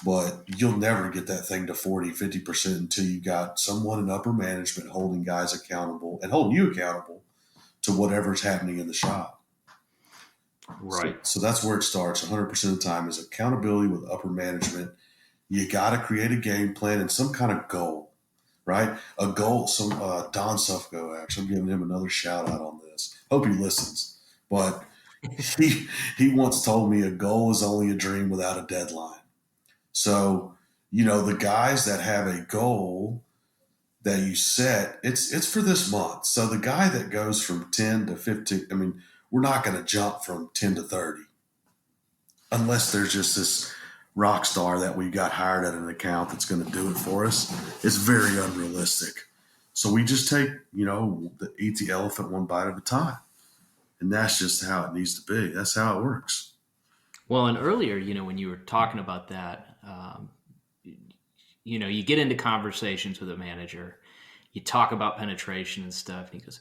But you'll never get that thing to 40, 50% until you got someone in upper management holding guys accountable and holding you accountable to whatever's happening in the shop. So, Right. so that's where it starts 100% of the time is accountability with upper management. You got to create a game plan and some kind of goal, right? A goal. Don Sufco, actually, I'm giving him another shout out on this. Hope he listens. But he once told me a goal is only a dream without a deadline. So, the guys that have a goal that you set, it's for this month. So the guy that goes from 10 to 15, I mean, we're not going to jump from 10 to 30 unless there's just this rock star that we got hired at an account that's going to do it for us. It's very unrealistic. So we just take, eat the elephant one bite at a time. And that's just how it needs to be. That's how it works. Well, and earlier, when you were talking about that, you get into conversations with a manager, you talk about penetration and stuff, and he goes,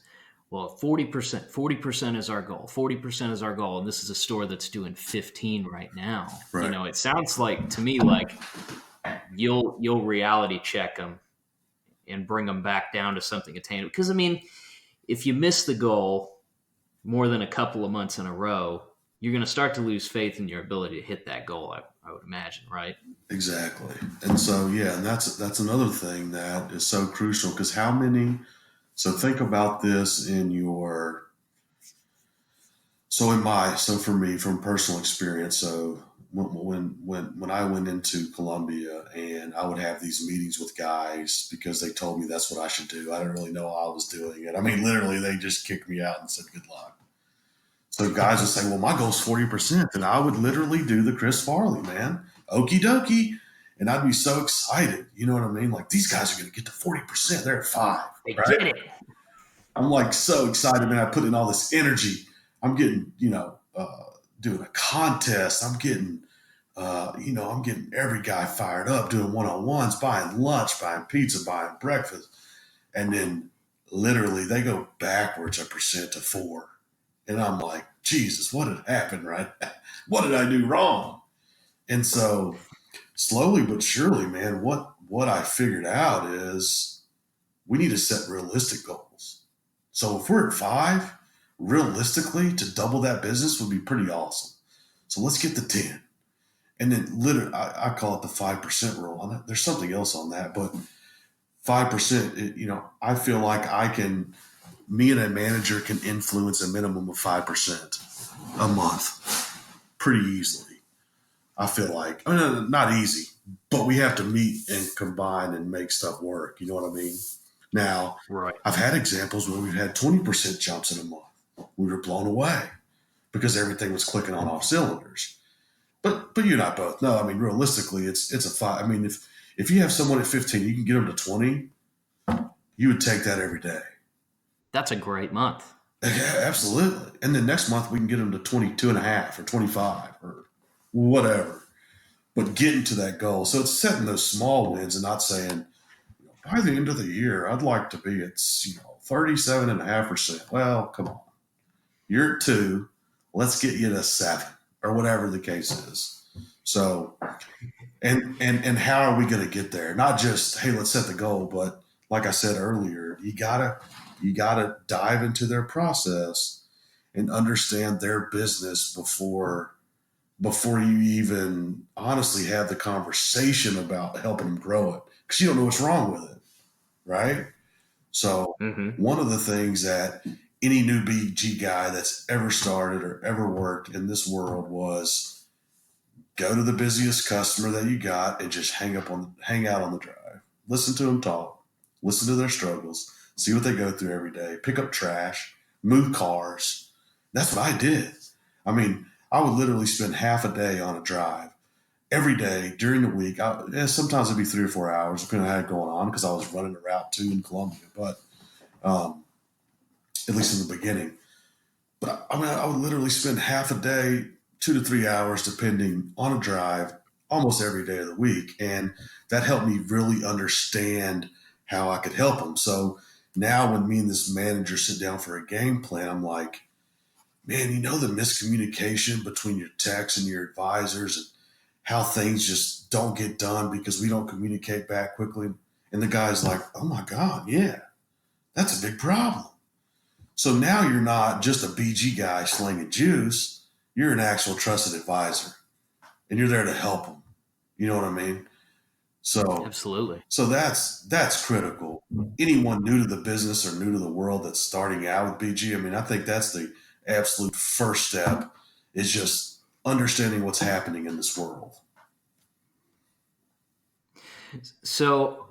well, 40% is our goal. 40% is our goal. And this is a store that's doing 15 right now. Right. It sounds like to me like you'll reality check them and bring them back down to something attainable. Because I mean, if you miss the goal more than a couple of months in a row, you're going to start to lose faith in your ability to hit that goal. I would imagine, right? Exactly. And so, yeah, and that's another thing that is so crucial because so think about this so for me, from personal experience. So when I went into Columbia and I would have these meetings with guys because they told me that's what I should do. I didn't really know how I was doing it. I mean, literally, they just kicked me out and said, good luck. So guys would say, well, my goal's 40%. And I would literally do the Chris Farley, man. Okie dokie. And I'd be so excited. You know what I mean? Like, these guys are going to get to 40%. They're at 5, They right? did it. I'm like so excited, man. I put in all this energy. I'm getting, doing a contest. I'm getting every guy fired up, doing one-on-ones, buying lunch, buying pizza, buying breakfast. And then literally they go backwards a percent to 4. And I'm like, Jesus, what had happened, right? What did I do wrong? And so slowly but surely, man, what I figured out is we need to set realistic goals. So if we're at 5, realistically, to double that business would be pretty awesome. So let's get to 10. And then literally, I call it the 5% rule. There's something else on that, but 5%, I feel like me and a manager can influence a minimum of 5% a month pretty easily. I feel like, I mean, not easy, but we have to meet and combine and make stuff work. You know what I mean? Now, Right. I've had examples where we've had 20% jumps in a month. We were blown away because everything was clicking on all cylinders. But you and I both know. I mean, realistically, it's a 5. I mean, if you have someone at 15, you can get them to 20. You would take that every day. That's a great month. Yeah, absolutely. And then next month we can get them to 22 and a half or 25 or whatever. But getting to that goal. So it's setting those small wins and not saying, by the end of the year, I'd like to be at, 37.5%. Well, come on. You're at 2. Let's get you to 7 or whatever the case is. So, and how are we going to get there? Not just, hey, let's set the goal, but like I said earlier, you gotta dive into their process and understand their business before you even honestly have the conversation about helping them grow it because you don't know what's wrong with it, right? So Mm-hmm. one of the things that any new BG guy that's ever started or ever worked in this world was go to the busiest customer that you got and just hang out on the drive. Listen to them talk, listen to their struggles, see what they go through every day, pick up trash, move cars. That's what I did. I mean, I would literally spend half a day on a drive every day during the week. Sometimes it'd be 3 or 4 hours, depending on how it going on, because I was running a route too in Columbia, but at least in the beginning. But I mean, I would literally spend half a day, 2 to 3 hours, depending on a drive, almost every day of the week. And that helped me really understand how I could help them. So now when me and this manager sit down for a game plan, I'm like, man, the miscommunication between your techs and your advisors and how things just don't get done because we don't communicate back quickly. And the guy's like, oh my God, yeah, that's a big problem. So now you're not just a BG guy slinging juice. You're an actual trusted advisor and you're there to help them. You know what I mean? So, Absolutely. so that's critical. Anyone new to the business or new to the world that's starting out with BG, I mean, I think that's the absolute first step is just understanding what's happening in this world. So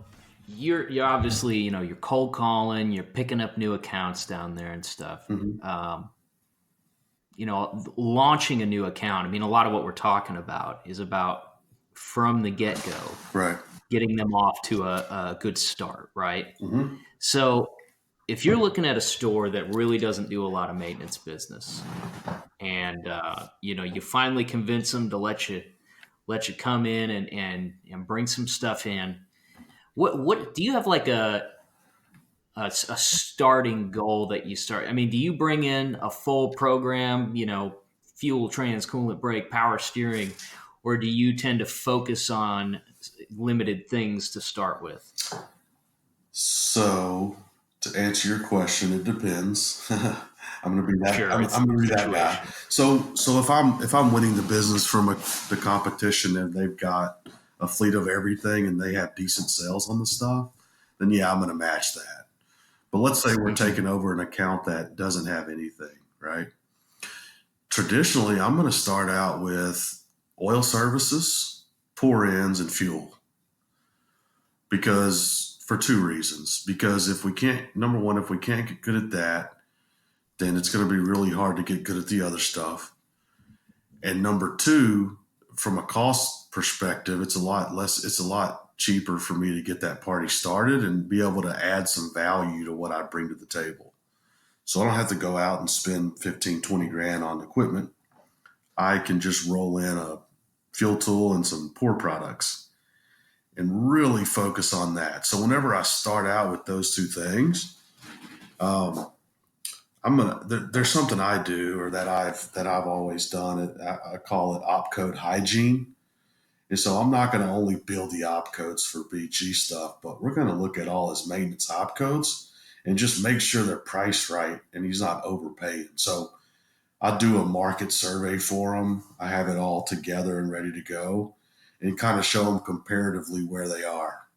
you're obviously, you're cold calling, you're picking up new accounts down there and stuff. Mm-hmm. Launching a new account. I mean, a lot of what we're talking about is about from the get go, Right. getting them off to a good start, right? Mm-hmm. So if you're looking at a store that really doesn't do a lot of maintenance business, and you finally convince them to let you come in and bring some stuff in. What do you have like a starting goal that you start? I mean, do you bring in a full program, fuel, trans, coolant, brake, power steering, or do you tend to focus on limited things to start with? So to answer your question, it depends. I'm gonna be that. Sure, I'm, it's I'm gonna be that guy. situational. So if I'm winning the business from the competition and they've got a fleet of everything and they have decent sales on the stuff, then yeah, I'm gonna match that. But let's say we're Mhm. taking over an account that doesn't have anything, right? Traditionally, I'm gonna start out with oil services, pour ins, and fuel because for two reasons. Because if we can't, number one, if we can't get good at that, then it's going to be really hard to get good at the other stuff. And number two, from a cost perspective, it's a lot cheaper for me to get that party started and be able to add some value to what I bring to the table. So I don't have to go out and spend 15, 20 grand on equipment. I can just roll in a fuel tool and some pour products and really focus on that. So whenever I start out with those two things, um, there's something I do or that I've always done. I call it opcode hygiene. And so I'm not going to only build the opcodes for BG stuff, but we're going to look at all his maintenance opcodes and just make sure they're priced right and he's not overpaying. So I do a market survey for him. I have it all together and ready to go and kind of show them comparatively where they are.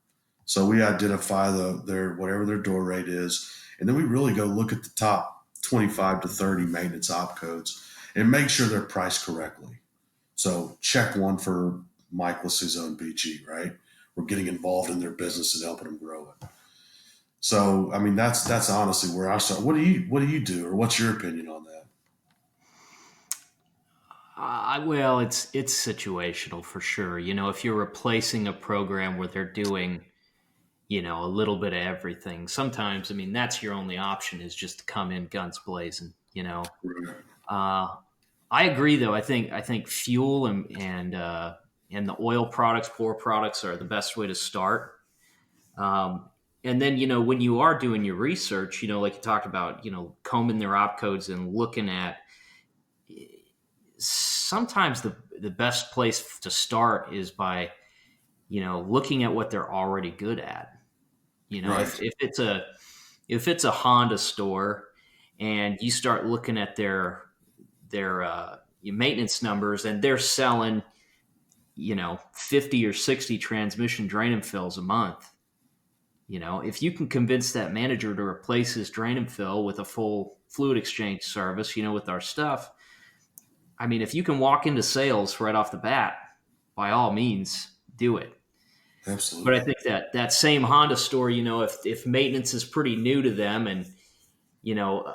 So we identify their whatever their door rate is, and then we really go look at the top 25 to 30 maintenance opcodes and make sure they're priced correctly. So check one for Mike Lasuzzo and BG, right? We're getting involved in their business and helping them grow it. So I mean that's honestly where I start. What do you do, or what's your opinion on that? Well, it's situational for sure. If you're replacing a program where they're doing, a little bit of everything, sometimes, I mean, that's your only option is just to come in guns blazing. Right. Uh, I agree, though. I think fuel and the oil products, pour products are the best way to start. And then, when you are doing your research, like you talked about, combing their opcodes and looking at sometimes the best place to start is by looking at what they're already good at. If, Right. if it's a Honda store and you start looking at their your maintenance numbers and they're selling 50 or 60 transmission drain and fills a month, If you can convince that manager to replace his drain and fill with a full fluid exchange service, with our stuff, I mean, if you can walk into sales right off the bat, by all means, do it. But I Absolutely. think that same Honda store, if maintenance is pretty new to them, and you know,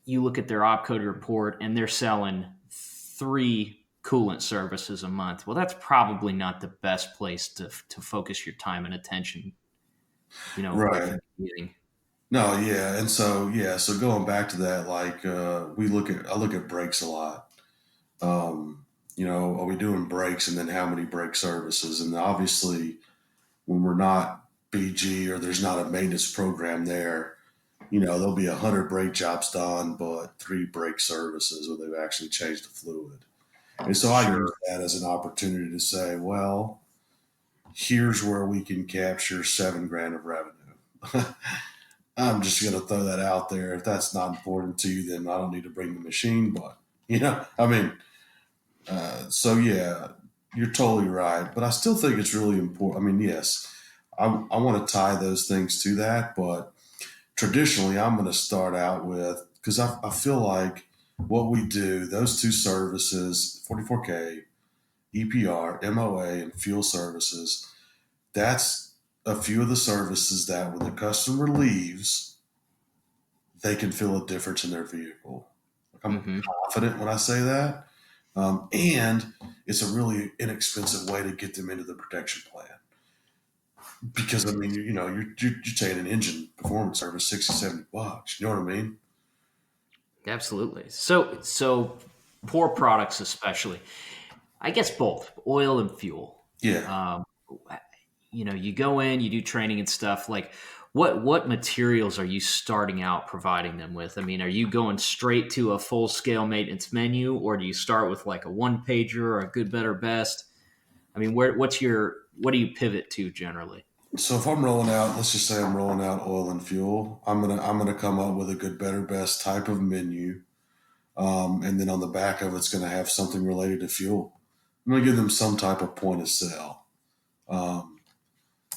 you look at their opcode report and they're selling 3 coolant services a month. Well, that's probably not the best place to focus your time and attention, with Right. a meeting. No, yeah. And so, yeah, so going back to that, like, I look at brakes a lot. Um, are we doing brakes and then how many brake services? And obviously, when we're not BG or there's not a maintenance program there, there'll be 100 brake jobs done, but 3 brake services where they've actually changed the fluid. And so I use Sure. that as an opportunity to say, well, here's where we can capture 7 grand of revenue. I'm just going to throw that out there. If that's not important to you, then I don't need to bring the machine. But, I mean, so yeah, you're totally right. But I still think it's really important. I mean, yes, I want to tie those things to that. But traditionally, I'm going to start out with, because I feel like what we do, those 2 services, 44K, EPR, MOA, and fuel services, that's a few of the services that when the customer leaves, they can feel a difference in their vehicle. Like I'm Hmm. confident when I say that. And it's a really inexpensive way to get them into the protection plan. Because, I mean, you're taking an engine performance service, 60, $70. You know what I mean? Absolutely. So poor products, especially. I guess both oil and fuel. Yeah. Um, you go in, you do training and stuff. Like, what materials are you starting out providing them with? I mean, are you going straight to a full scale maintenance menu, or do you start with like a one pager or a good, better, best? I mean, what do you pivot to generally? So if I'm rolling out, let's just say I'm rolling out oil and fuel, I'm gonna come up with a good, better, best type of menu, and then on the back of it's going to have something related to fuel. I'm going to give them some type of point of sale. Um,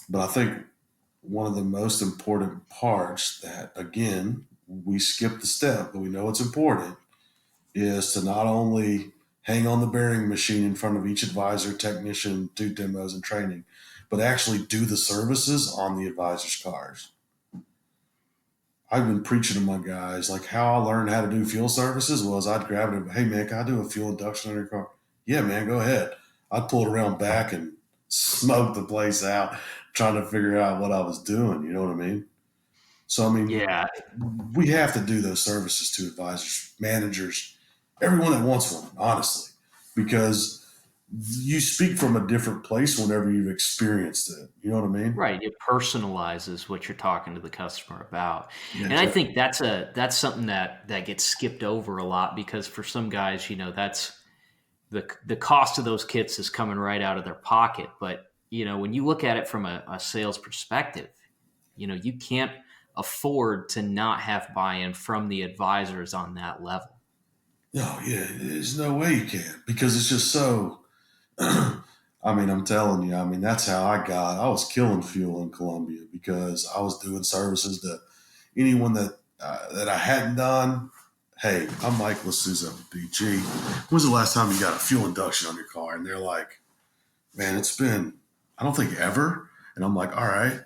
but I think one of the most important parts that, again, we skip the step, but we know it's important, is to not only hang on the bearing machine in front of each advisor, technician, do demos and training, but actually do the services on the advisor's cars. I've been preaching to my guys like how I learned how to do fuel services was I'd grab it and, hey man, can I do a fuel induction on your car? Yeah, man, go ahead. I'd pull it around back and smoke the place out, trying to figure out what I was doing. You know what I mean? So I mean, Yeah, we have to do those services to advisors, managers, everyone that wants one, honestly, because you speak from a different place whenever you've experienced it. You know what I mean? right. It personalizes what you're talking to the customer about, Yeah, and I exactly. think that's something that gets skipped over a lot because for some guys, that's the cost of those kits is coming right out of their pocket. But when you look at it from a sales perspective, you can't afford to not have buy-in from the advisors on that level. No, yeah, there's no way you can because it's just so. I mean, I'm telling you, I mean, that's how I was killing fuel in Colombia because I was doing services to anyone that I hadn't done. Hey, I'm Mike Lasuzzo with BG. When's the last time you got a fuel induction on your car? And they're like, man, it's been, I don't think ever. And I'm like, all right.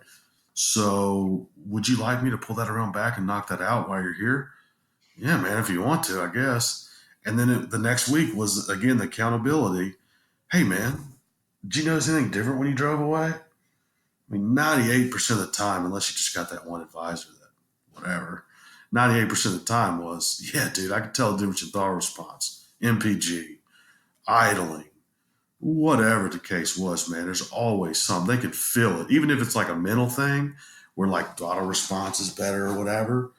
So would you like me to pull that around back and knock that out while you're here? Yeah, man, if you want to, I guess. And then the next week was again the accountability. Hey, man, did you notice anything different when you drove away? I mean, 98% of the time, unless you just got that one advisor that whatever, 98% of the time was, yeah, dude, I could tell the difference in throttle response, MPG, idling, whatever the case was, man. There's always some. They can feel it, even if it's like a mental thing where like throttle response is better or whatever.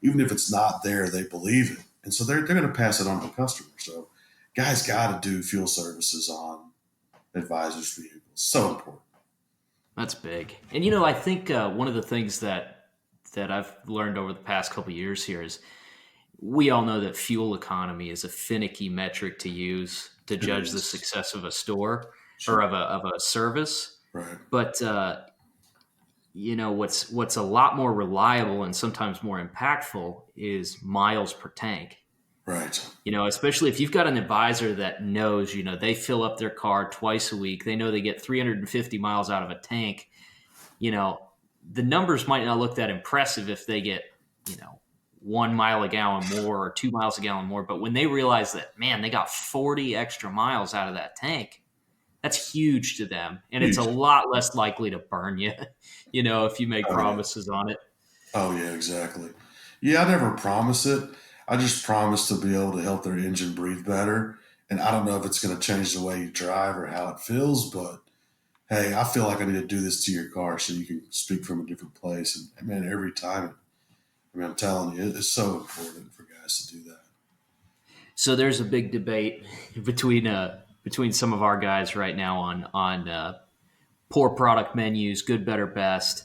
Even if it's not there, they believe it, and so they're going to pass it on to the customer. So, guys, got to do fuel services on advisors' vehicles. So important. That's big. And I think one of the things that I've learned over the past couple of years here is we all know that fuel economy is a finicky metric to use to It judge the is. success of a store or Sure. of a service. Right. But what's a lot more reliable and sometimes more impactful is miles per tank. Right. Especially if you've got an advisor that knows, they fill up their car twice a week. They know they get 350 miles out of a tank. you know, the numbers might not look that impressive if they get, 1 mile a gallon more or 2 miles a gallon more. But when they realize that, man, they got 40 extra miles out of that tank, that's huge to them. And it's a Huge. lot less likely to burn you, if you make Oh, yeah. promises on it. Oh, yeah, exactly. Yeah, I never promise it. I just promise to be able to help their engine breathe better. And I don't know if it's going to change the way you drive or how it feels, but hey, I feel like I need to do this to your car so you can speak from a different place. And man, every time, I'm telling you, it's so important for guys to do that. So there's a big debate between some of our guys right now on poor product menus, good, better, best.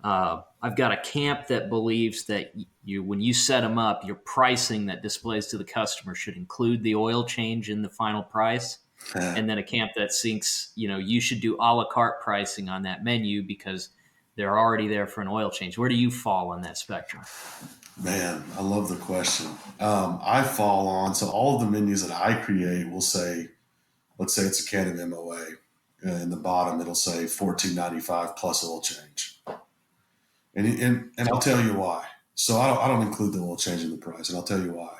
I've got a camp that believes that when you set them up, your pricing that displays to the customer should include the oil change in the final price. And then a camp that thinks, you should do a la carte pricing on that menu because they're already there for an oil change. Where do you fall on that spectrum? Man, I love the question. I fall on, so all of the menus that I create will say, let's say it's a can of MOA. In the bottom, it'll say 14.95 plus oil change. And I'll tell you why. So I don't include the oil change in the price, and I'll tell you why.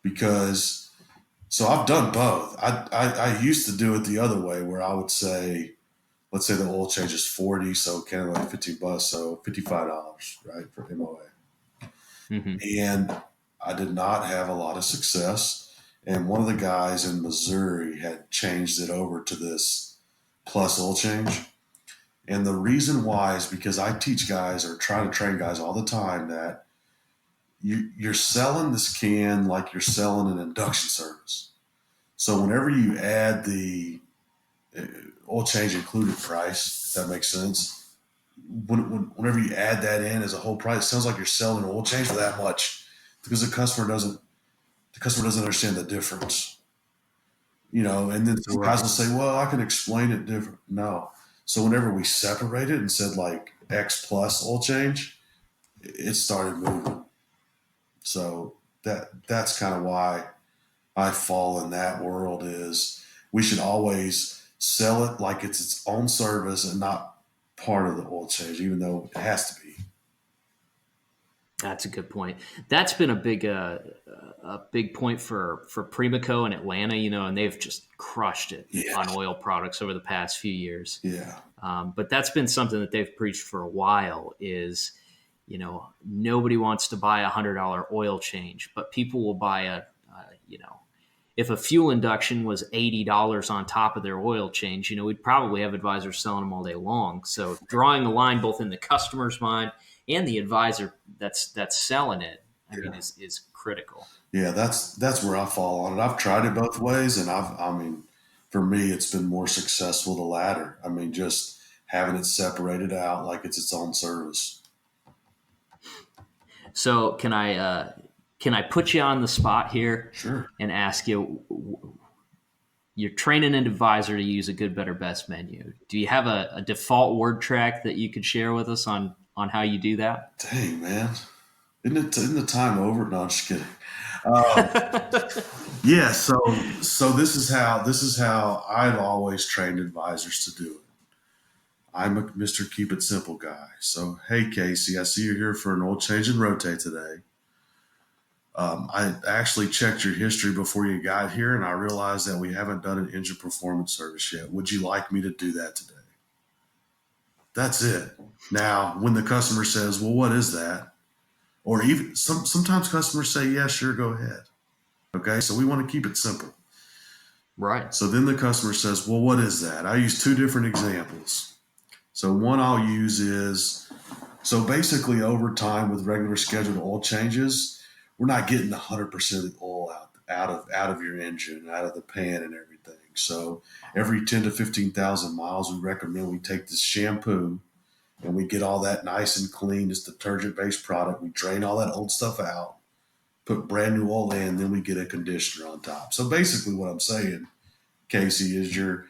Because so I've done both. I used to do it the other way, where I would say, let's say the oil change is 40, so kind of like $15, so $55, right, for MOA. Mm-hmm. And I did not have a lot of success. And one of the guys in Missouri had changed it over to this plus oil change. And the reason why is because I teach guys or try to train guys all the time that you're selling this can like you're selling an induction service. So whenever you add the oil change included price, if that makes sense, whenever you add that in as a whole price, it sounds like you're selling an oil change for that much because the customer doesn't understand the difference. And then some guys will say, well, I can explain it different. No. So whenever we separated and said like X plus oil change, it started moving. So that's kind of why I fall in that world is we should always sell it like it's its own service and not part of the oil change, even though it has to be. That's a good point. That's been a big point for Primoco in Atlanta, and they've just crushed it Yeah. on oil products over the past few years. Yeah. But that's been something that they've preached for a while is, nobody wants to buy $100 oil change, but people will buy if a fuel induction was $80 on top of their oil change, we'd probably have advisors selling them all day long. So drawing the line both in the customer's mind and the advisor that's selling it, I mean, is critical. Yeah, that's where I fall on it. I've tried it both ways, and for me, it's been more successful the latter. I mean, just having it separated out like it's its own service. So can I put you on the spot here Sure. and ask you? You're training an advisor to use a good, better, best menu. Do you have a default word track that you could share with us on how you do that? Dang, man. Isn't the time over? No, I'm just kidding. Yeah, so this is how I've always trained advisors to do it. I'm a Mr. Keep It Simple guy. So, hey, Casey, I see you're here for an oil change and rotate today. I actually checked your history before you got here, and I realized that we haven't done an engine performance service yet. Would you like me to do that today? That's it. Now, when the customer says, well, what is that? Or even sometimes customers say, yeah, sure, go ahead. Okay, so we want to keep it simple. Right. So then the customer says, well, what is that? I use two different examples. So one I'll use is, so basically over time with regular scheduled oil changes, we're not getting 100% of the oil out of your engine, out of the pan and everything. So every 10 to 15,000 miles, we recommend we take this shampoo and we get all that nice and clean, this detergent-based product. We drain all that old stuff out, put brand new oil in, then we get a conditioner on top. So basically what I'm saying, Casey, is you're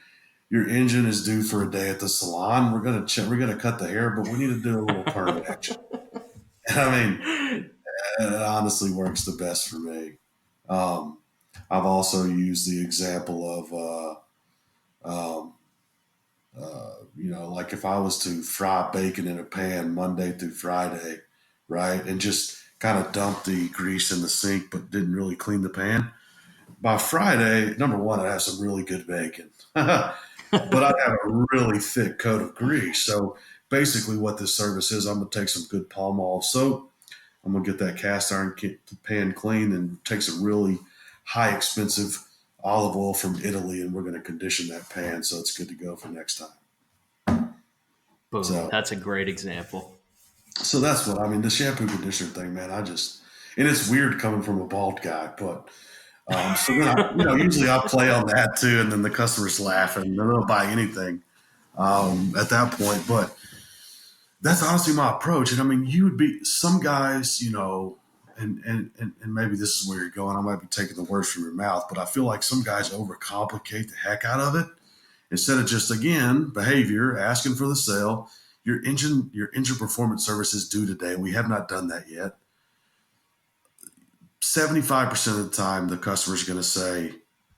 your engine is due for a day at the salon. We're gonna cut the hair, but we need to do a little perm action. And I mean, it honestly works the best for me. Um, I've also used the example of like if I was to fry bacon in a pan Monday through Friday, right, and just kind of dump the grease in the sink, but didn't really clean the pan. By Friday, number one, I'd have some really good bacon, but I'd have a really thick coat of grease. So basically, what this service is, I'm gonna take some good palm oil soap. I'm gonna get that cast iron pan clean and take some really high expensive olive oil from Italy, and we're gonna condition that pan so it's good to go for next time. Boom. So That's a great example. So that's what I mean. The shampoo conditioner thing, man. And it's weird coming from a bald guy, but so then usually I'll play on that too, and then the customers laugh and they don't buy anything at that point. But that's honestly my approach. And I mean, you would be some guys, and maybe this is where you're going. I might be taking the words from your mouth, but I feel like some guys overcomplicate the heck out of it instead of just again behavior, asking for the sale. Your engine performance service is due today. We have not done that yet. 75% of the time, the customer is going to say,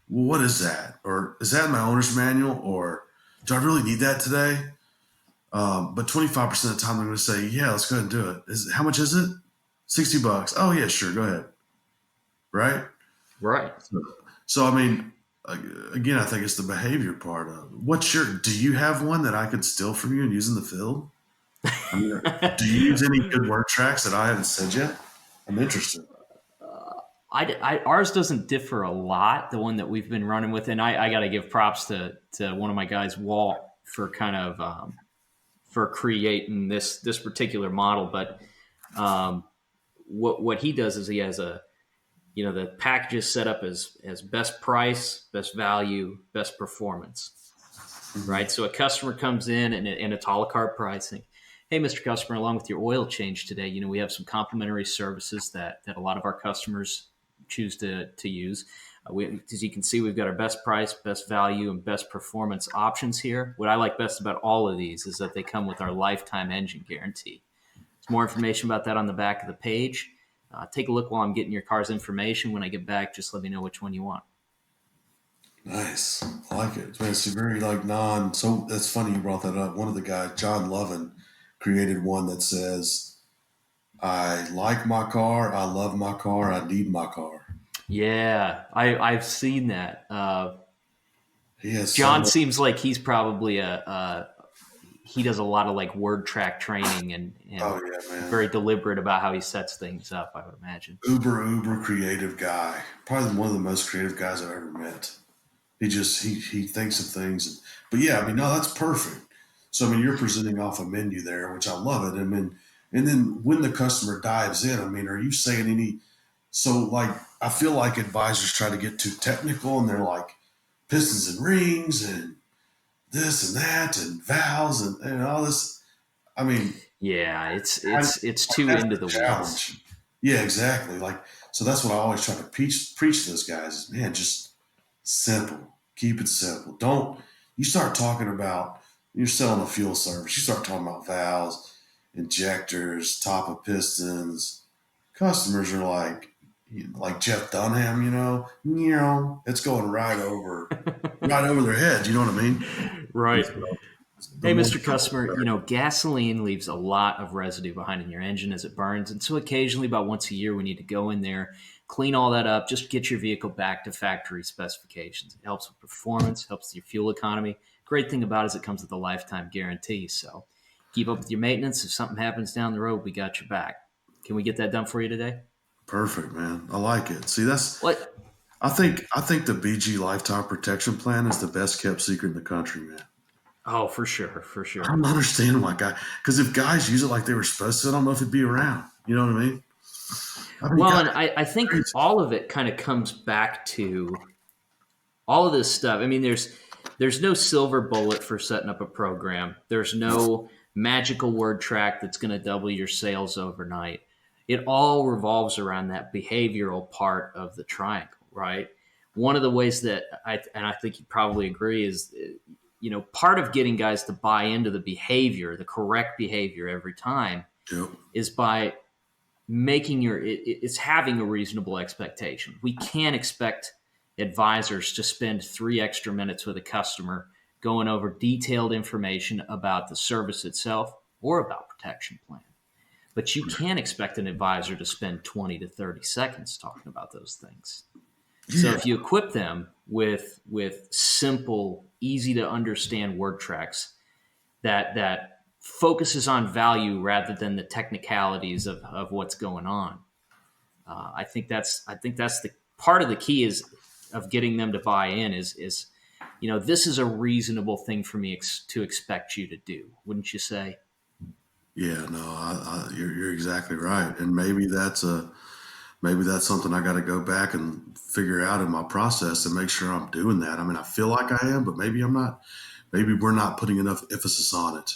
well, what is that? Or is that in my owner's manual? Or do I really need that today? But 25% of the time, they're going to say, yeah, let's go ahead and do it. How much is it? $60. Oh, yeah, sure. Go ahead. Right? Right. So, I mean, again, I think it's the behavior part of it. Do you have one that I could steal from you and use in the field? I mean, do you use any good word tracks that I haven't said yet? I'm interested. Ours doesn't differ a lot. The one that we've been running with, and I got to give props to one of my guys, Walt, for kind of for creating this particular model. But what he does is he has the package is set up as best price, best value, best performance. Mm-hmm. Right. So a customer comes in and it's a la carte pricing. Hey, Mr. Customer, along with your oil change today, we have some complimentary services that a lot of our customers choose to use. As you can see, we've got our best price, best value, and best performance options here. What I like best about all of these is that they come with our lifetime engine guarantee. There's more information about that on the back of the page. Take a look while I'm getting your car's information. When I get back, just let me know which one you want. Nice. I like it. It's very so that's funny you brought that up. One of the guys, John Lovin, created one that says, I like my car, I love my car, I need my car. Yeah, I've seen that. John seems like he's probably he does a lot of like word track training and oh, yeah, man. Very deliberate about how he sets things up, I would imagine. Uber creative guy. Probably one of the most creative guys I've ever met. He thinks of things. But yeah, I mean, no, that's perfect. So, I mean, you're presenting off a menu there, which I love it. I mean, and then when the customer dives in, I mean, are you saying I feel like advisors try to get too technical and they're like pistons and rings and this and that and valves and all this. I mean, yeah, it's too into the weeds. Yeah, exactly. So that's what I always try to preach to those guys is, man, just simple. Keep it simple. You start talking about, you're selling a fuel service. You start talking about valves, injectors, top of pistons. Customers are like Jeff Dunham, it's going right over their head. You know what I mean? Right. Hey, Mr. Customer, gasoline leaves a lot of residue behind in your engine as it burns. And so occasionally, about once a year, we need to go in there, clean all that up, just get your vehicle back to factory specifications. It helps with performance, helps with your fuel economy. Great thing about it is it comes with a lifetime guarantee. So keep up with your maintenance. If something happens down the road, we got your back. Can we get that done for you today? Perfect, man. I like it. See, that's what I think the BG Lifetime Protection Plan is the best kept secret in the country, man. Oh, for sure. I don't understand why because if guys use it like they were supposed to, I don't know if it'd be around. You know what I mean? And I think all of it kind of comes back to all of this stuff. I mean, there's no silver bullet for setting up a program. There's no magical word track that's going to double your sales overnight. It all revolves around that behavioral part of the triangle, right? One of the ways that I think you probably agree is, part of getting guys to buy into the behavior, the correct behavior every time, Yep. is by making it's having a reasonable expectation. We can't expect advisors to spend 3 extra minutes with a customer going over detailed information about the service itself or about protection plan. But you can expect an advisor to spend 20 to 30 seconds talking about those things. So Yeah. if you equip them with simple, easy to understand word tracks that focuses on value rather than the technicalities of what's going on, I think that's the part of the key is of getting them to buy in is this is a reasonable thing for me to expect you to do, wouldn't you say? Yeah, no, you're exactly right, and maybe that's something I got to go back and figure out in my process and make sure I'm doing that. I mean, I feel like I am, but maybe I'm not. Maybe we're not putting enough emphasis on it.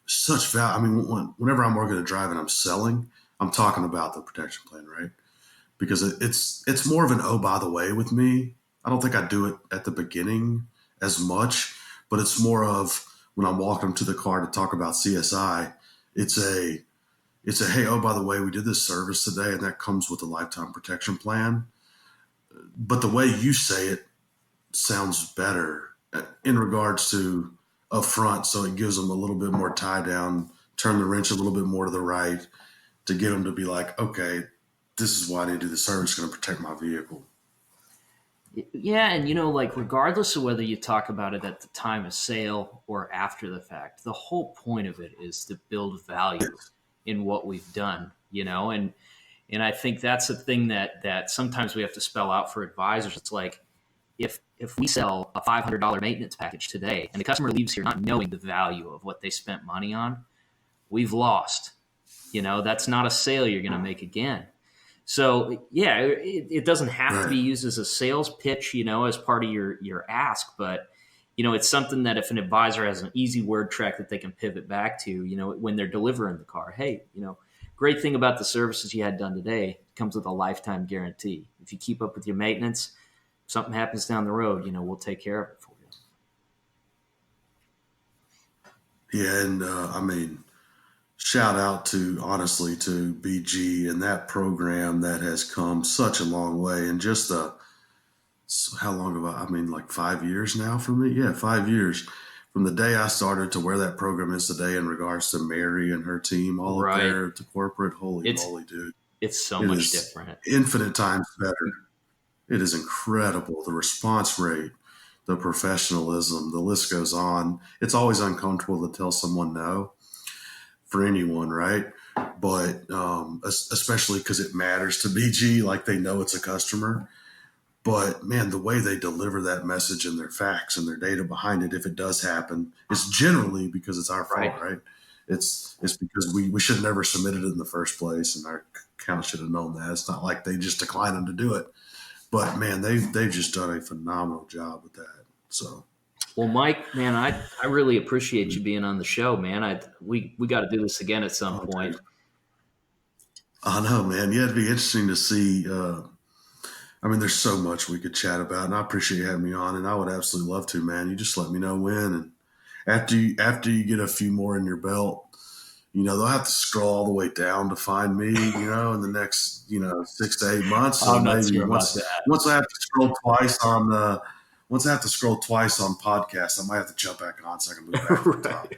Such value. I mean, whenever I'm working a drive and I'm selling, I'm talking about the protection plan, right? Because it's more of an oh by the way with me. I don't think I do it at the beginning as much, but it's more of when I'm walking them to the car to talk about CSI. It's a hey, oh by the way, we did this service today, and that comes with a lifetime protection plan. But the way you say it sounds better in regards to upfront, so it gives them a little bit more tie down, turn the wrench a little bit more to the right to get them to be like, okay, this is why I need to do the service. It's going to protect my vehicle. Yeah, and like regardless of whether you talk about it at the time of sale or after the fact, the whole point of it is to build value in what we've done, and I think that's the thing that sometimes we have to spell out for advisors. It's like if we sell a $500 maintenance package today and the customer leaves here not knowing the value of what they spent money on, we've lost. That's not a sale you're going to make again. So yeah, it doesn't have to be Right. used as a sales pitch, as part of your ask, but it's something that if an advisor has an easy word track that they can pivot back to, when they're delivering the car, hey, great thing about the services you had done today, it comes with a lifetime guarantee. If you keep up with your maintenance, if something happens down the road, we'll take care of it for you. Yeah, and I mean, shout out to honestly to BG and that program that has come such a long way. And just how long have I mean, like 5 years now for me? Yeah, 5 years from the day I started to where that program is today in regards to Mary and her team all up Right. there to corporate. Holy It's moly, dude. it's so It much is different. infinite times better. It is incredible. The response rate, the professionalism, the list goes on. It's always uncomfortable to tell someone no for anyone, right? But especially because it matters to BG, like they know it's a customer. But man, the way they deliver that message and their facts and their data behind it, if it does happen, it's generally because it's our Right. fault, right? It's because we should have never submitted it in the first place, and our account should have known that. It's not like they just declined them to do it. But man, they've just done a phenomenal job with that. So Well, Mike, man, I really appreciate you being on the show, man. We got to do this again at some oh, point. dude, I know, man. Yeah, it'd be interesting to see. I mean, there's so much we could chat about, and I appreciate you having me on. And I would absolutely love to, man. You just let me know when, and after you get a few more in your belt, they'll have to scroll all the way down to find me. In the next 6 to 8 months. So I'm not maybe sure about once that. once I have to scroll twice on once I have to scroll twice on podcasts, I might have to jump back on so I can move back to the top.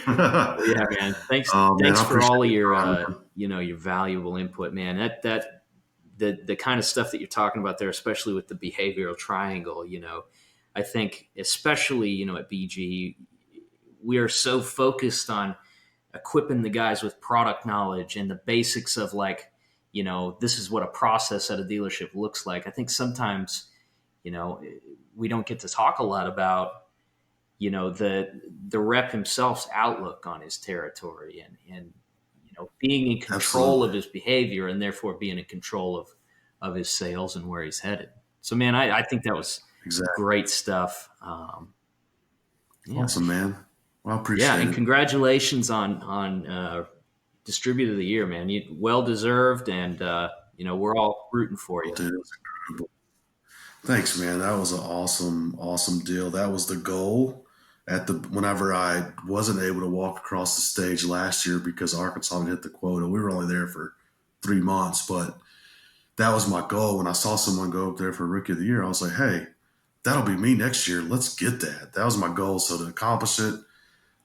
Right. Well, yeah, man. Thanks, Oh man, thanks I for appreciate all of your your time, man. your valuable input, man. That the kind of stuff that you're talking about there, especially with the behavioral triangle, I think especially at BG, we are so focused on equipping the guys with product knowledge and the basics of this is what a process at a dealership looks like. I think sometimes you know we don't get to talk a lot about the rep himself's outlook on his territory and being in control of Absolutely. his behavior and therefore being in control of his sales and where he's headed. So man, I think that was Exactly. great stuff. Yeah. Awesome, man. Well, I Yeah, appreciate and it. congratulations on distributor of the year, man. You well deserved, and we're all rooting for Oh, you. dude, it was incredible. Thanks, man. That was an awesome deal. That was the goal at the whenever I wasn't able to walk across the stage last year because Arkansas didn't hit the quota. We were only there for 3 months, but that was my goal. When I saw someone go up there for Rookie of the Year, I was like, hey, that'll be me next year. Let's get that. That was my goal. So to accomplish it,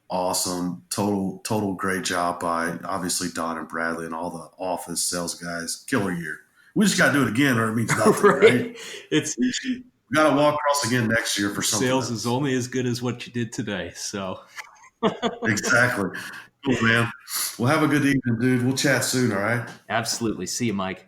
awesome. Total great job by obviously Don and Bradley and all the office sales guys. Killer year. We just got to do it again or it means nothing, right? Right? It's We got to walk across again next year for something sales is else. only as good as what you did today. So Exactly. Cool, man. Well, have a good evening, dude. We'll chat soon, all right? absolutely. See you, Mike.